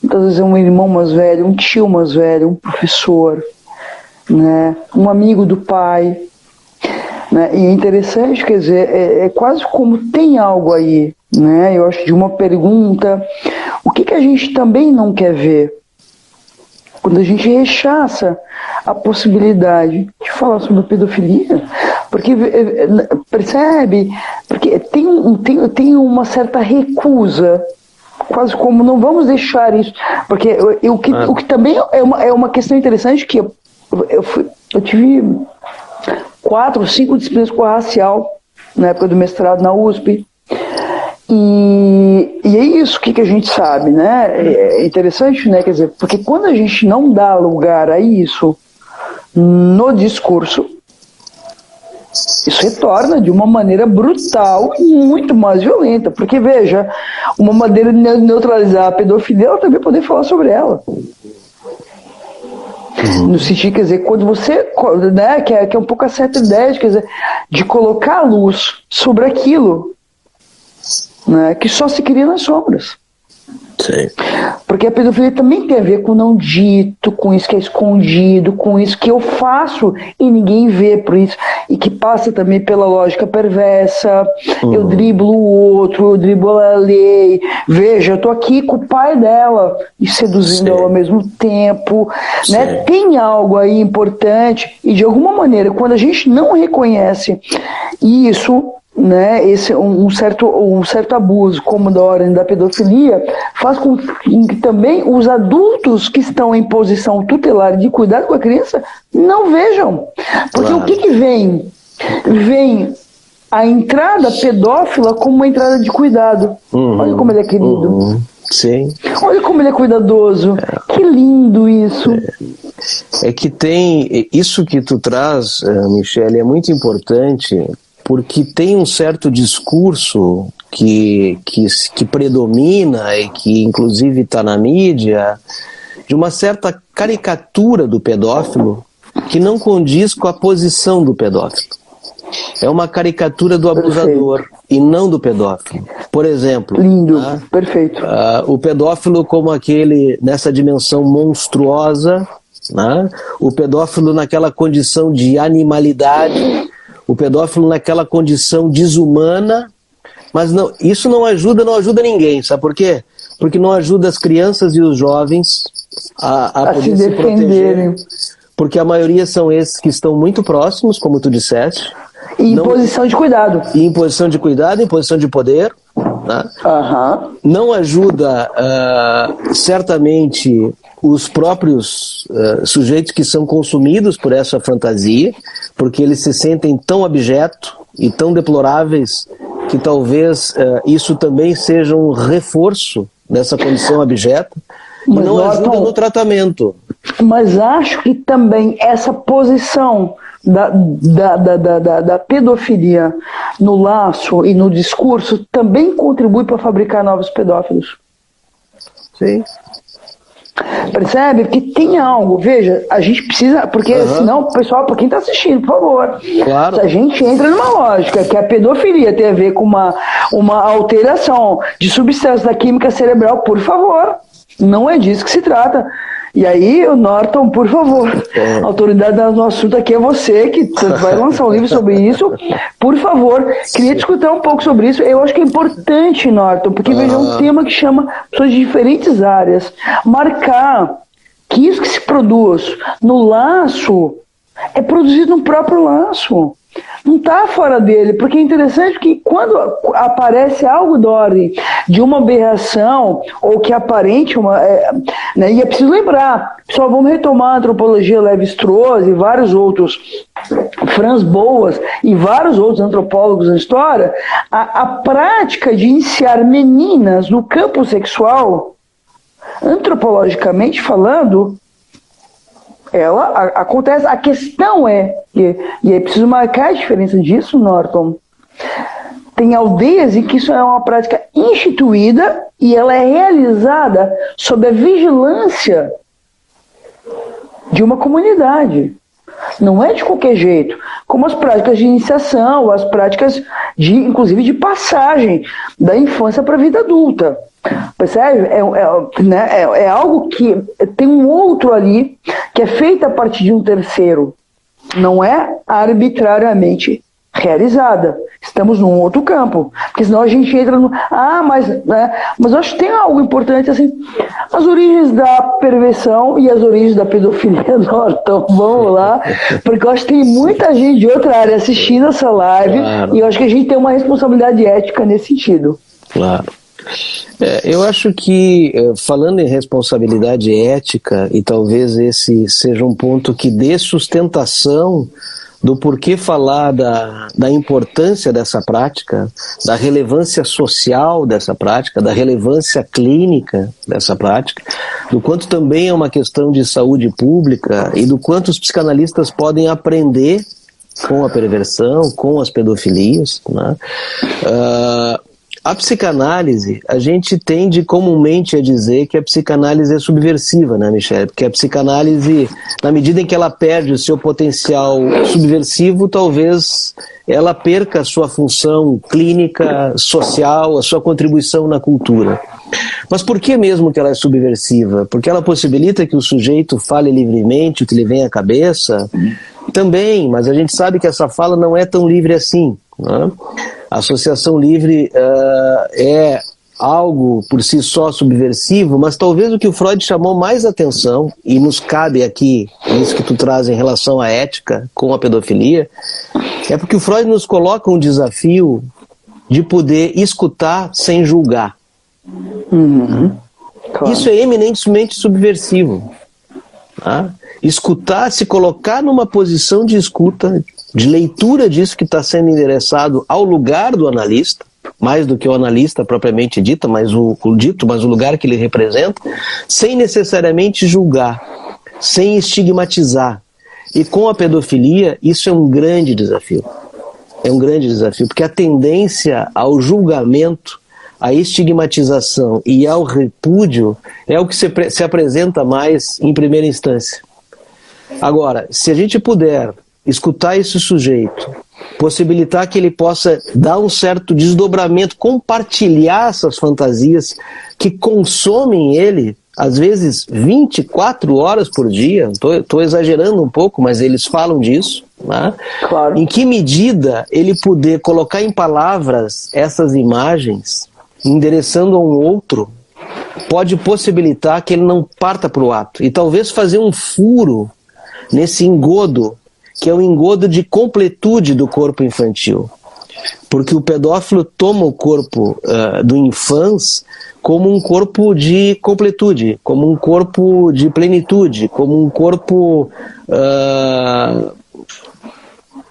muitas vezes é um irmão mais velho, um tio mais velho, um professor, né? Um amigo do pai. Né? E é interessante, quer dizer, é quase como tem algo aí, né? Eu acho de uma pergunta, o que a gente também não quer ver? Quando a gente rechaça a possibilidade de falar sobre pedofilia, porque, percebe? Porque tem uma certa recusa, quase como não vamos deixar isso, porque o que também é uma questão interessante, que eu tive 4 ou 5 disciplinas com a racial na época do mestrado na USP. E é isso que a gente sabe, né? É interessante, né? Quer dizer, porque quando a gente não dá lugar a isso no discurso, isso retorna de uma maneira brutal e muito mais violenta. Porque, veja, uma maneira de neutralizar a pedofilia é também poder falar sobre ela. No sentido, quer dizer, quando você, né, que é um pouco a certa ideia, quer dizer, de colocar a luz sobre aquilo, né, que só se cria nas sombras. Sim. Porque a pedofilia também tem a ver com o não dito, com isso que é escondido, com isso que eu faço e ninguém vê por isso, e que passa também pela lógica perversa. Eu driblo o outro, eu driblo a lei. Veja, eu tô aqui com o pai dela e seduzindo ela ao mesmo tempo, né? Tem algo aí importante, e de alguma maneira, quando a gente não reconhece isso, né, um certo abuso, como da ordem da pedofilia, faz com que também os adultos que estão em posição tutelar de cuidar com a criança não vejam. Porque o que vem? Vem a entrada pedófila como uma entrada de cuidado. Olha como ele é querido. Sim. Olha como ele é cuidadoso. Que lindo isso. É que tem... Isso que tu traz, Michele, é muito importante, porque tem um certo discurso que predomina e que inclusive está na mídia, de uma certa caricatura do pedófilo que não condiz com a posição do pedófilo. É uma caricatura do abusador e não do pedófilo. Por exemplo, lindo, perfeito. O pedófilo como aquele nessa dimensão monstruosa, né? O pedófilo naquela condição de animalidade, o pedófilo naquela condição desumana, mas não, isso não ajuda ninguém, sabe por quê? Porque não ajuda as crianças e os jovens a poder se proteger, porque a maioria são esses que estão muito próximos, como tu disseste. E em posição de cuidado. E em posição de cuidado, em posição de poder. Né? Não ajuda, certamente, os próprios sujeitos que são consumidos por essa fantasia, porque eles se sentem tão abjetos e tão deploráveis que talvez isso também seja um reforço dessa condição abjeta e não ajuda no tratamento. Mas acho que também essa posição da pedofilia no laço e no discurso também contribui para fabricar novos pedófilos. Sim. Percebe? Porque tem algo, veja, a gente precisa, porque senão, pessoal, para quem está assistindo, por favor, claro. Se a gente entra numa lógica que a pedofilia tem a ver com uma alteração de substância da química cerebral, por favor, não é disso que se trata. E aí, o Norton, por favor, a autoridade do nosso assunto aqui é você, que vai lançar um livro sobre isso. Por favor, queria discutir um pouco sobre isso. Eu acho que é importante, Norton, porque veja, é um tema que chama pessoas de diferentes áreas. Marcar que isso que se produz no laço é produzido no próprio laço. Não não está fora dele, porque é interessante que quando aparece algo da ordem de uma aberração, ou que aparente uma... né, e é preciso lembrar, só vamos retomar a antropologia Lévi-Strauss e vários outros, Franz Boas e vários outros antropólogos na história, a prática de iniciar meninas no campo sexual, antropologicamente falando, ela acontece. A questão é, e é preciso marcar a diferença disso, Norton, tem aldeias em que isso é uma prática instituída e ela é realizada sob a vigilância de uma comunidade. Não é de qualquer jeito, como as práticas de iniciação, as práticas inclusive de passagem da infância para a vida adulta. Percebe? É algo que tem um outro ali, que é feito a partir de um terceiro. Não é arbitrariamente realizada. Estamos num outro campo. Porque senão a gente entra no... mas eu acho que tem algo importante, assim, as origens da perversão e as origens da pedofilia. Então, vamos lá, porque eu acho que tem muita gente de outra área assistindo essa live, claro. E eu acho que a gente tem uma responsabilidade ética nesse sentido. Claro. Eu acho que, falando em responsabilidade ética, e talvez esse seja um ponto que dê sustentação do porquê falar da importância dessa prática, da relevância social dessa prática, da relevância clínica dessa prática, do quanto também é uma questão de saúde pública e do quanto os psicanalistas podem aprender com a perversão, com as pedofilias, né? A psicanálise, a gente tende comumente a dizer que a psicanálise é subversiva, né, Michele? Porque a psicanálise, na medida em que ela perde o seu potencial subversivo, talvez ela perca a sua função clínica, social, a sua contribuição na cultura. Mas por que mesmo que ela é subversiva? Porque ela possibilita que o sujeito fale livremente o que lhe vem à cabeça? Também, mas a gente sabe que essa fala não é tão livre assim, né? A associação livre é algo por si só subversivo, mas talvez o que o Freud chamou mais atenção, e nos cabe aqui, isso que tu traz em relação à ética com a pedofilia, é porque o Freud nos coloca um desafio de poder escutar sem julgar. Uhum. Claro. Isso é eminentemente subversivo. Tá? Escutar, se colocar numa posição de escuta, de leitura disso que está sendo endereçado ao lugar do analista, mais do que o analista propriamente dito, mas o lugar que ele representa, sem necessariamente julgar, sem estigmatizar. E com a pedofilia, isso é um grande desafio. É um grande desafio, porque a tendência ao julgamento, à estigmatização e ao repúdio é o que se apresenta mais em primeira instância. Agora, se a gente puder escutar esse sujeito, possibilitar que ele possa dar um certo desdobramento, compartilhar essas fantasias que consomem ele, às vezes 24 horas por dia, estou exagerando um pouco, mas eles falam disso, né? Claro. Em que medida ele poder colocar em palavras essas imagens, endereçando a um outro, pode possibilitar que ele não parta para o ato, e talvez fazer um furo nesse engodo, que é o engodo de completude do corpo infantil. Porque o pedófilo toma o corpo do infans como um corpo de completude, como um corpo de plenitude, como um corpo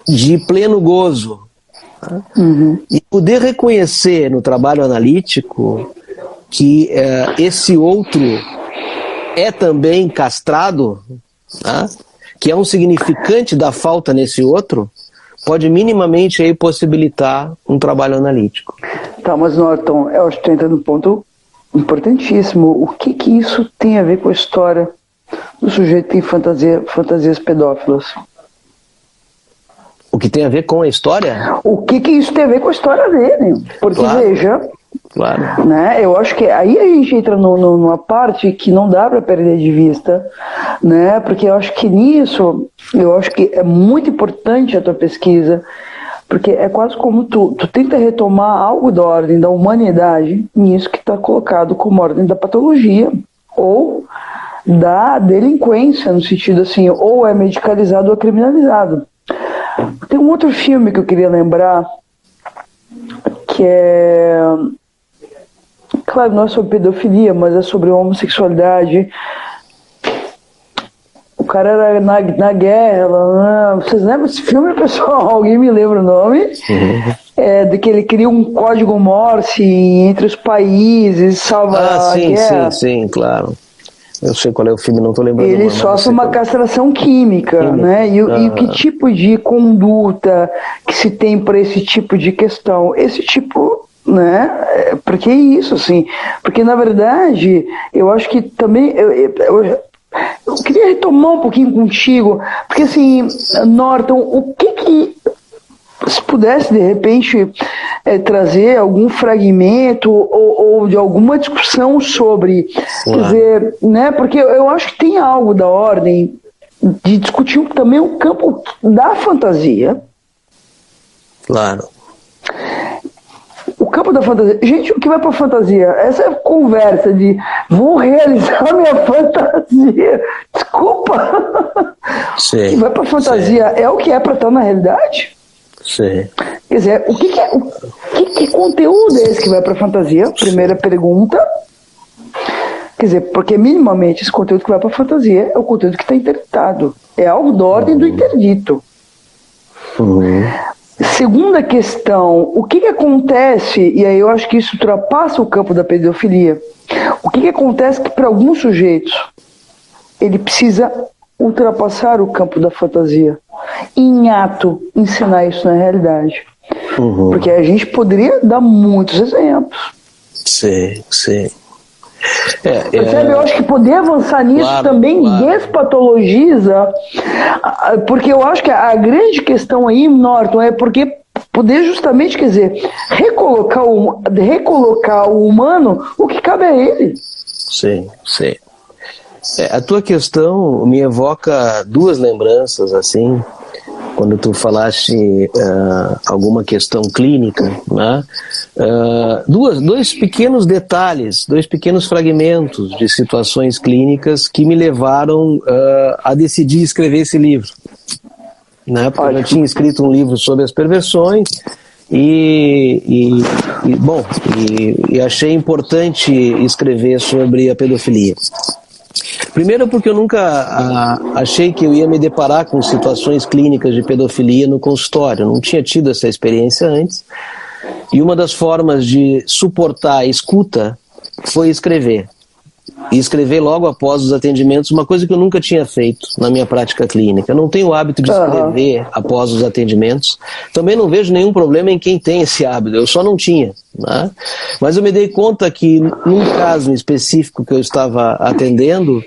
de pleno gozo. Uhum. E poder reconhecer no trabalho analítico que esse outro é também castrado, né? Que é um significante da falta nesse outro, pode minimamente aí possibilitar um trabalho analítico. Tá, mas Norton, eu acho que tu entra num ponto importantíssimo. O que isso tem a ver com a história do sujeito que tem fantasias pedófilas? O que tem a ver com a história? O que isso tem a ver com a história dele? Porque, claro. Veja... Claro. Né? Eu acho que aí a gente entra numa parte que não dá para perder de vista, né? Porque eu acho que nisso, eu acho que é muito importante a tua pesquisa, porque é quase como tu tenta retomar algo da ordem da humanidade nisso que está colocado como ordem da patologia ou da delinquência, no sentido assim, ou é medicalizado ou é criminalizado. Tem um outro filme que eu queria lembrar, que é... Claro, não é sobre pedofilia, mas é sobre homossexualidade. O cara era na guerra. Vocês lembram desse filme, pessoal? Alguém me lembra o nome? De que ele cria um código Morse entre os países, salva a guerra. Sim, claro. Eu sei qual é o filme, não estou lembrando. Ele sofre uma castração química, né? E que tipo de conduta que se tem para esse tipo de questão? Esse tipo, né? Porque é isso, assim. Porque, na verdade, eu acho que também... Eu queria retomar um pouquinho contigo, porque, assim, Norton, o que se pudesse, de repente, trazer algum fragmento ou de alguma discussão sobre, quer dizer, né, porque eu acho que tem algo da ordem de discutir também o campo da fantasia. Claro. O campo da fantasia. Gente, o que vai pra fantasia? Essa conversa de vou realizar minha fantasia. Desculpa. Sim. O que vai pra fantasia é o que é pra estar na realidade? Sim. Quer dizer, o que conteúdo é esse que vai pra fantasia? Primeira pergunta. Quer dizer, porque minimamente esse conteúdo que vai pra fantasia é o conteúdo que está interditado. É algo da ordem do interdito. Segunda questão, o que acontece, e aí eu acho que isso ultrapassa o campo da pedofilia, o que acontece que para alguns sujeitos ele precisa ultrapassar o campo da fantasia, em ato, ensinar isso na realidade. Porque a gente poderia dar muitos exemplos. Sim. Percebe? Eu acho que poder avançar nisso também despatologiza, porque eu acho que a grande questão aí, Norton, é porque poder justamente, quer dizer, recolocar o humano, o que cabe a ele. Sim. A tua questão me evoca duas lembranças, assim, quando tu falaste alguma questão clínica, né? Dois pequenos detalhes, dois pequenos fragmentos de situações clínicas que me levaram a decidir escrever esse livro. Né? Porque eu já tinha escrito um livro sobre as perversões e achei importante escrever sobre a pedofilia. Primeiro porque eu nunca achei que eu ia me deparar com situações clínicas de pedofilia no consultório. Eu não tinha tido essa experiência antes. E uma das formas de suportar a escuta foi escrever. E escrever logo após os atendimentos, uma coisa que eu nunca tinha feito na minha prática clínica. Eu não tenho o hábito de escrever após os atendimentos. Também não vejo nenhum problema em quem tem esse hábito. Eu só não tinha. Né? Mas eu me dei conta que, num caso específico que eu estava atendendo,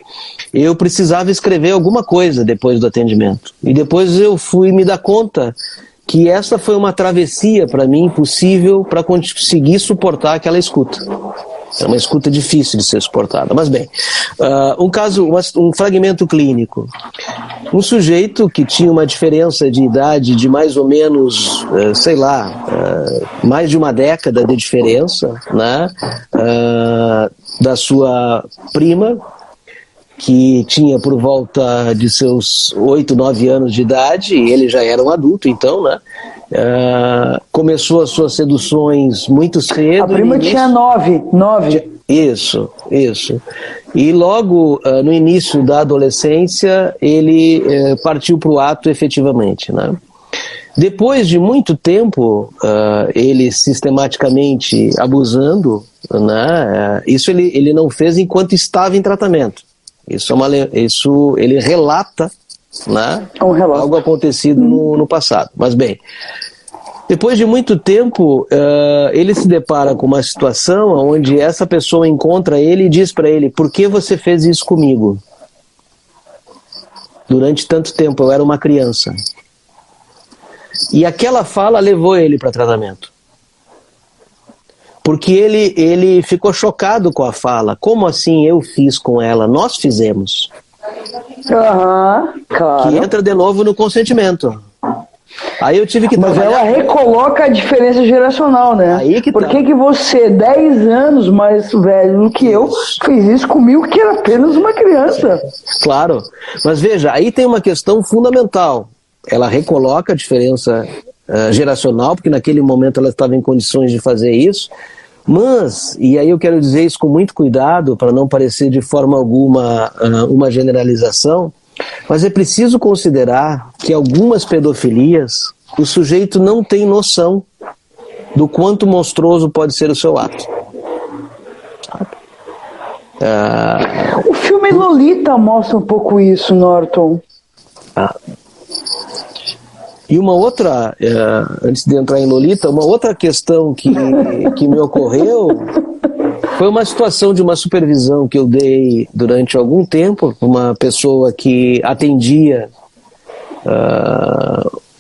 eu precisava escrever alguma coisa depois do atendimento. E depois eu fui me dar conta que essa foi uma travessia para mim impossível para conseguir suportar aquela escuta. É uma escuta difícil de ser suportada. Mas bem, um fragmento clínico. Um sujeito que tinha uma diferença de idade de mais ou menos, mais de uma década de diferença, né, da sua prima, que tinha por volta de seus 8, 9 anos de idade, e ele já era um adulto, então, né? Começou as suas seduções muito cedo. A prima tinha 9. Isso. E logo no início da adolescência, ele partiu para o ato efetivamente, né? Depois de muito tempo, ele sistematicamente abusando, né? Isso ele não fez enquanto estava em tratamento. Isso ele relata, né? Algo acontecido no passado. Mas bem, depois de muito tempo, ele se depara com uma situação onde essa pessoa encontra ele e diz para ele: por que você fez isso comigo? Durante tanto tempo, eu era uma criança. E aquela fala levou ele para tratamento. Porque ele ficou chocado com a fala. Como assim eu fiz com ela? Nós fizemos. Claro. Que entra de novo no consentimento. Aí eu tive que Mas ela recoloca a diferença geracional, né? Aí que Por que você, 10 anos mais velho do que eu, fez isso comigo que era apenas uma criança? Claro. Mas veja, aí tem uma questão fundamental. ela recoloca a diferença geracional, porque naquele momento ela estava em condições de fazer isso, mas, e aí eu quero dizer isso com muito cuidado, para não parecer de forma alguma uma generalização, mas é preciso considerar que algumas pedofilias o sujeito não tem noção do quanto monstruoso pode ser o seu ato. O filme Lolita mostra um pouco isso, Norton. E uma outra, antes de entrar em Lolita, uma outra questão que me ocorreu foi uma situação de uma supervisão que eu dei durante algum tempo, uma pessoa que atendia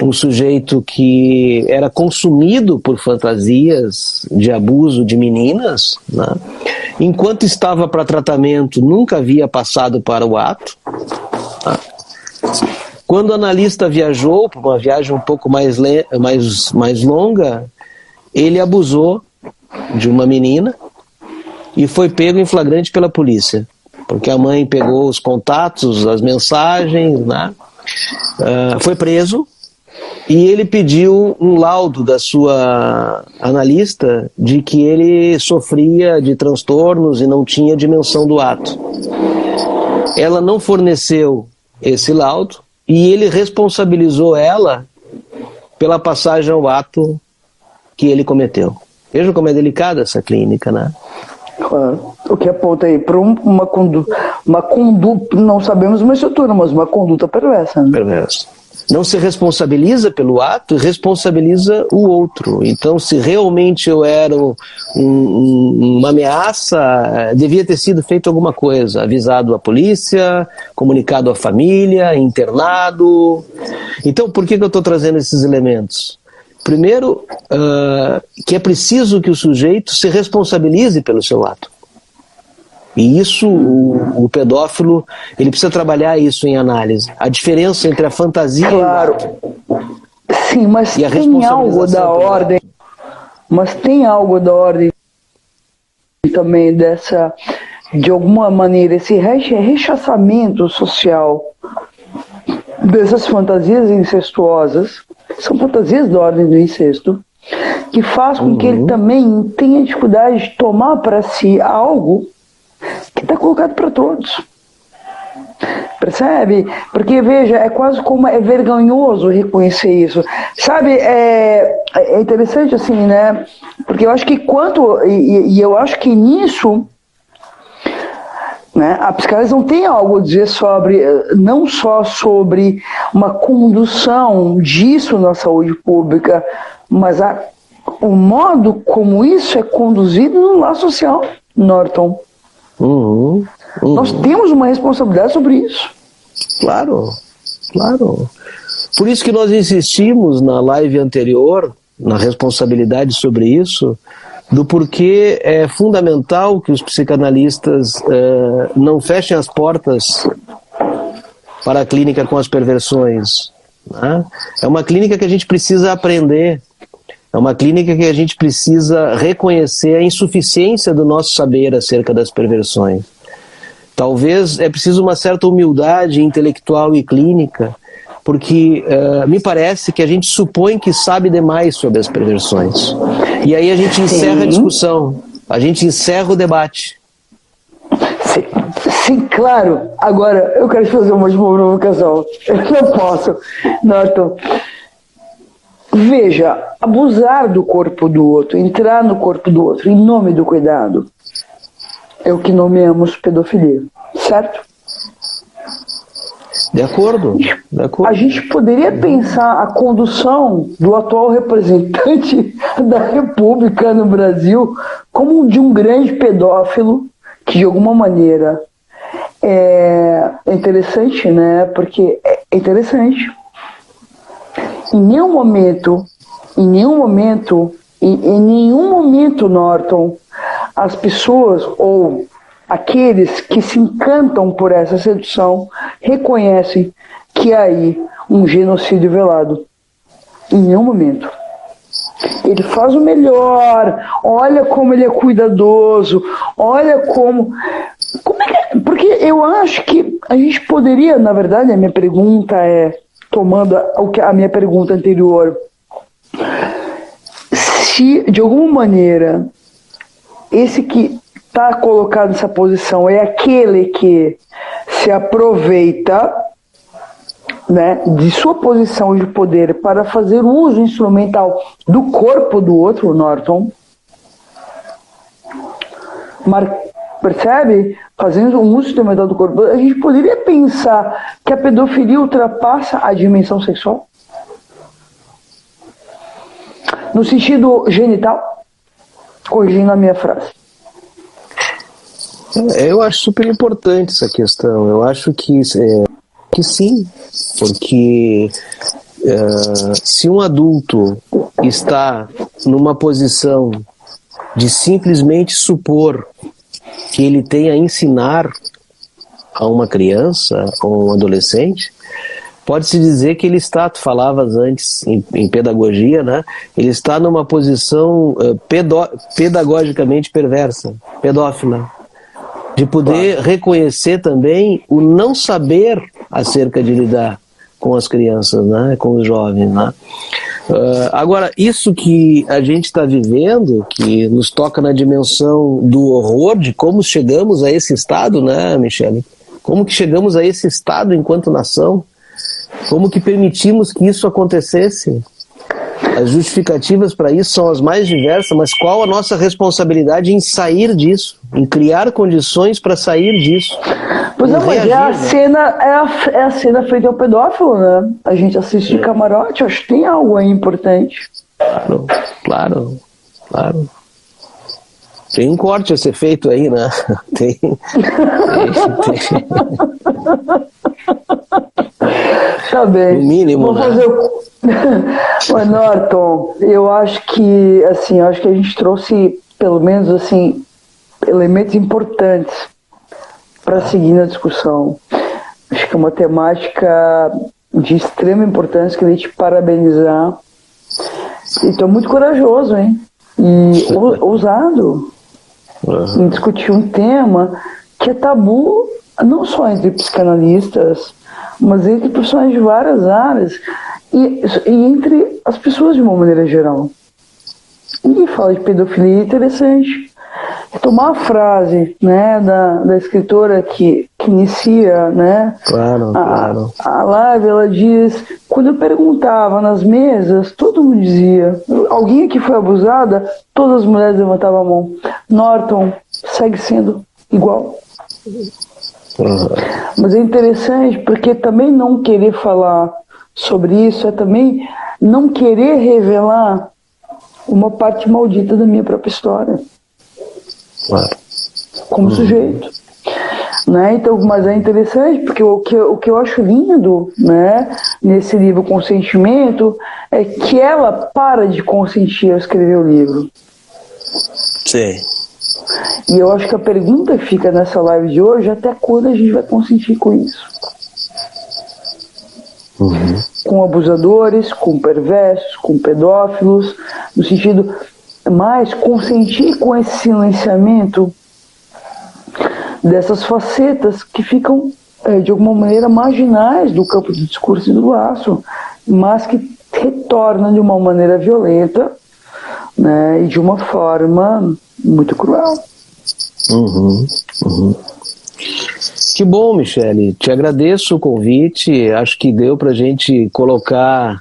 um sujeito que era consumido por fantasias de abuso de meninas, né? Enquanto estava para tratamento, nunca havia passado para o ato. Tá? Quando o analista viajou, para uma viagem um pouco mais longa, ele abusou de uma menina e foi pego em flagrante pela polícia, porque a mãe pegou os contatos, as mensagens, né? Foi preso e ele pediu um laudo da sua analista de que ele sofria de transtornos e não tinha dimensão do ato. Ela não forneceu esse laudo e ele responsabilizou ela pela passagem ao ato que ele cometeu. Veja como é delicada essa clínica, né? Claro. O que aponta aí para uma conduta, não sabemos uma estrutura, mas uma conduta perversa. Né? Perversa. Não se responsabiliza pelo ato e responsabiliza o outro. Então, se realmente eu era uma ameaça, devia ter sido feito alguma coisa. Avisado a polícia, comunicado à família, internado. Então, por que eu estou trazendo esses elementos? Primeiro, que é preciso que o sujeito se responsabilize pelo seu ato. E isso, o pedófilo, ele precisa trabalhar isso em análise. A diferença entre a fantasia claro. Sim, mas e a tem algo da ordem. Mas tem algo da ordem também dessa, de alguma maneira, esse rechaçamento social dessas fantasias incestuosas, são fantasias da ordem do incesto, que faz com que ele também tenha dificuldade de tomar para si algo que está colocado para todos. Percebe? Porque, veja, é quase como é vergonhoso reconhecer isso. Sabe, é interessante assim, né? Porque eu acho que eu acho que nisso, né, a psicanálise não tem algo a dizer sobre, não só sobre uma condução disso na saúde pública, mas o modo como isso é conduzido no lar social, Norton. Nós temos uma responsabilidade sobre isso. Claro, claro. Por isso que nós insistimos na live anterior, na responsabilidade sobre isso, do porquê é fundamental que os psicanalistas não fechem as portas para a clínica com as perversões. Né? É uma clínica que a gente precisa aprender. É uma clínica que a gente precisa reconhecer a insuficiência do nosso saber acerca das perversões. Talvez é preciso uma certa humildade intelectual e clínica, porque me parece que a gente supõe que sabe demais sobre as perversões. E aí a gente encerra a discussão, a gente encerra o debate. Sim, claro. Agora, eu quero te fazer uma provocação. Eu não posso, Norton. Veja, abusar do corpo do outro, entrar no corpo do outro em nome do cuidado, é o que nomeamos pedofilia, certo? De acordo, de acordo. A gente poderia pensar a condução do atual representante da República no Brasil como de um grande pedófilo que, de alguma maneira, é interessante, né? Porque é interessante. Em nenhum momento, Norton, as pessoas ou aqueles que se encantam por essa sedução reconhecem que há aí um genocídio velado. Em nenhum momento. Ele faz o melhor, olha como ele é cuidadoso, olha como é que... Porque eu acho que a gente poderia, na verdade, a minha pergunta é, tomando a minha pergunta anterior, se de alguma maneira esse que está colocado nessa posição é aquele que se aproveita, né, de sua posição de poder para fazer uso instrumental do corpo do outro, Norton, percebe? Fazendo um uso instrumental do corpo, a gente poderia pensar que a pedofilia ultrapassa a dimensão sexual? No sentido genital? Corrigindo a minha frase. Eu acho super importante essa questão. Eu acho que sim, porque se um adulto está numa posição de simplesmente supor que ele tem a ensinar a uma criança ou um adolescente, pode-se dizer que ele está, tu falavas antes em pedagogia, né? Ele está numa posição pedagogicamente perversa, pedófila, de poder reconhecer também o não saber acerca de lidar com as crianças, né? Com os jovens, né? Agora, isso que a gente está vivendo, que nos toca na dimensão do horror, de como chegamos a esse estado, né, Michele? Como que chegamos a esse estado enquanto nação? Como que permitimos que isso acontecesse? As justificativas para isso são as mais diversas, mas qual a nossa responsabilidade em sair disso? Em criar condições para sair disso? Pois não, mas é a cena feita ao pedófilo, né? A gente assiste de camarote, acho que tem algo aí importante. Claro. Tem um corte a ser feito aí, né? Tem. Tá bem. No mínimo, vamos né? fazer Mas, Norton, eu acho que a gente trouxe, pelo menos, assim, elementos importantes para seguir na discussão. Acho que é uma temática de extrema importância, queria te parabenizar. E tô muito corajoso, hein? E ousado em discutir um tema que é tabu, não só entre psicanalistas, mas entre profissionais de várias áreas e entre as pessoas de uma maneira geral. Ninguém fala de pedofilia, é interessante. Tomar a frase, né, da escritora que inicia, né, Claro. a live, ela diz, quando eu perguntava nas mesas, todo mundo dizia, alguém aqui foi abusada? Todas as mulheres levantavam a mão. Norton segue sendo igual. Mas é interessante porque também não querer falar sobre isso é também não querer revelar uma parte maldita da minha própria história. Como sujeito, né? Então, mas é interessante porque o que eu acho lindo, né, nesse livro Consentimento é que ela para de consentir ao escrever o livro. Sim. E eu acho que a pergunta que fica nessa live de hoje é até quando a gente vai consentir com isso? Com abusadores, com perversos, com pedófilos, no sentido mais consentir com esse silenciamento dessas facetas que ficam, de alguma maneira, marginais do campo do discurso e do laço, mas que retornam de uma maneira violenta, né, e de uma forma muito cruel. Que bom, Michele. Te agradeço o convite. Acho que deu para a gente colocar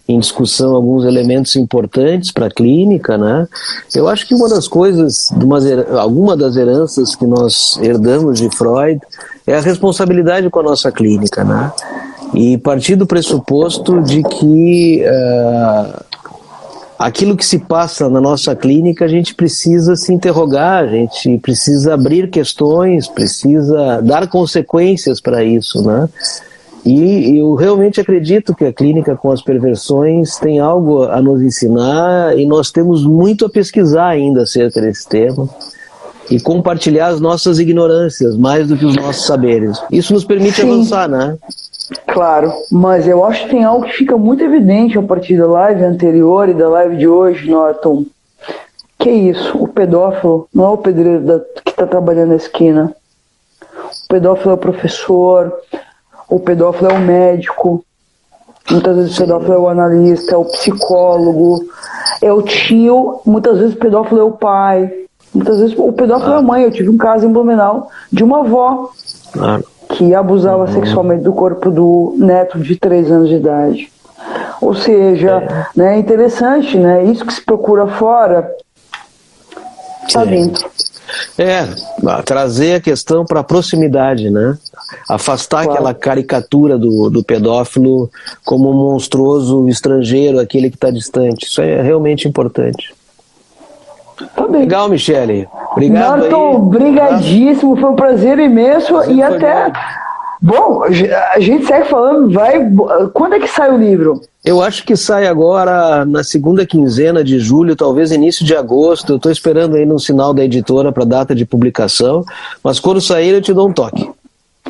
em discussão alguns elementos importantes para a clínica, né? Eu acho que uma das coisas, alguma das heranças que nós herdamos de Freud é a responsabilidade com a nossa clínica, né? E partir do pressuposto de que aquilo que se passa na nossa clínica, a gente precisa se interrogar, a gente precisa abrir questões, precisa dar consequências para isso, né? E eu realmente acredito que a clínica com as perversões tem algo a nos ensinar e nós temos muito a pesquisar ainda acerca desse tema e compartilhar as nossas ignorâncias mais do que os nossos saberes. Isso nos permite avançar, né? Claro, mas eu acho que tem algo que fica muito evidente a partir da live anterior e da live de hoje, Norton. Que é isso? O pedófilo não é o pedreiro que está trabalhando na esquina. O pedófilo é o professor, o pedófilo é o médico, Muitas vezes o pedófilo é o analista, é o psicólogo, é o tio, muitas vezes o pedófilo é o pai, muitas vezes o pedófilo é a mãe. Eu tive um caso em Blumenau de uma avó que abusava sexualmente do corpo do neto de 3 anos de idade. Ou seja, né, é interessante, né? Isso que se procura fora está dentro. Trazer a questão para a proximidade, né? Afastar aquela caricatura do pedófilo como um monstruoso estrangeiro, aquele que está distante. Isso é realmente importante. Tá bem. Legal, Michele. Obrigado. Norton, brigadíssimo, foi um prazer imenso. E até... Bom, a gente segue falando, quando é que sai o livro? Eu acho que sai agora na segunda quinzena de julho, talvez início de agosto. Eu estou esperando aí no sinal da editora para data de publicação, mas quando sair eu te dou um toque.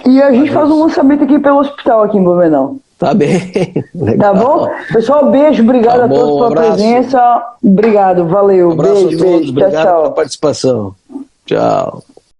E a gente faz um lançamento aqui pelo hospital, aqui em Blumenau. Tá bem. Tá bom? Pessoal, beijo, obrigado a todos pela presença. Obrigado, valeu. Um abraço beijo, a todos, beijo. obrigado Tchau, tchau. pela participação. Tchau.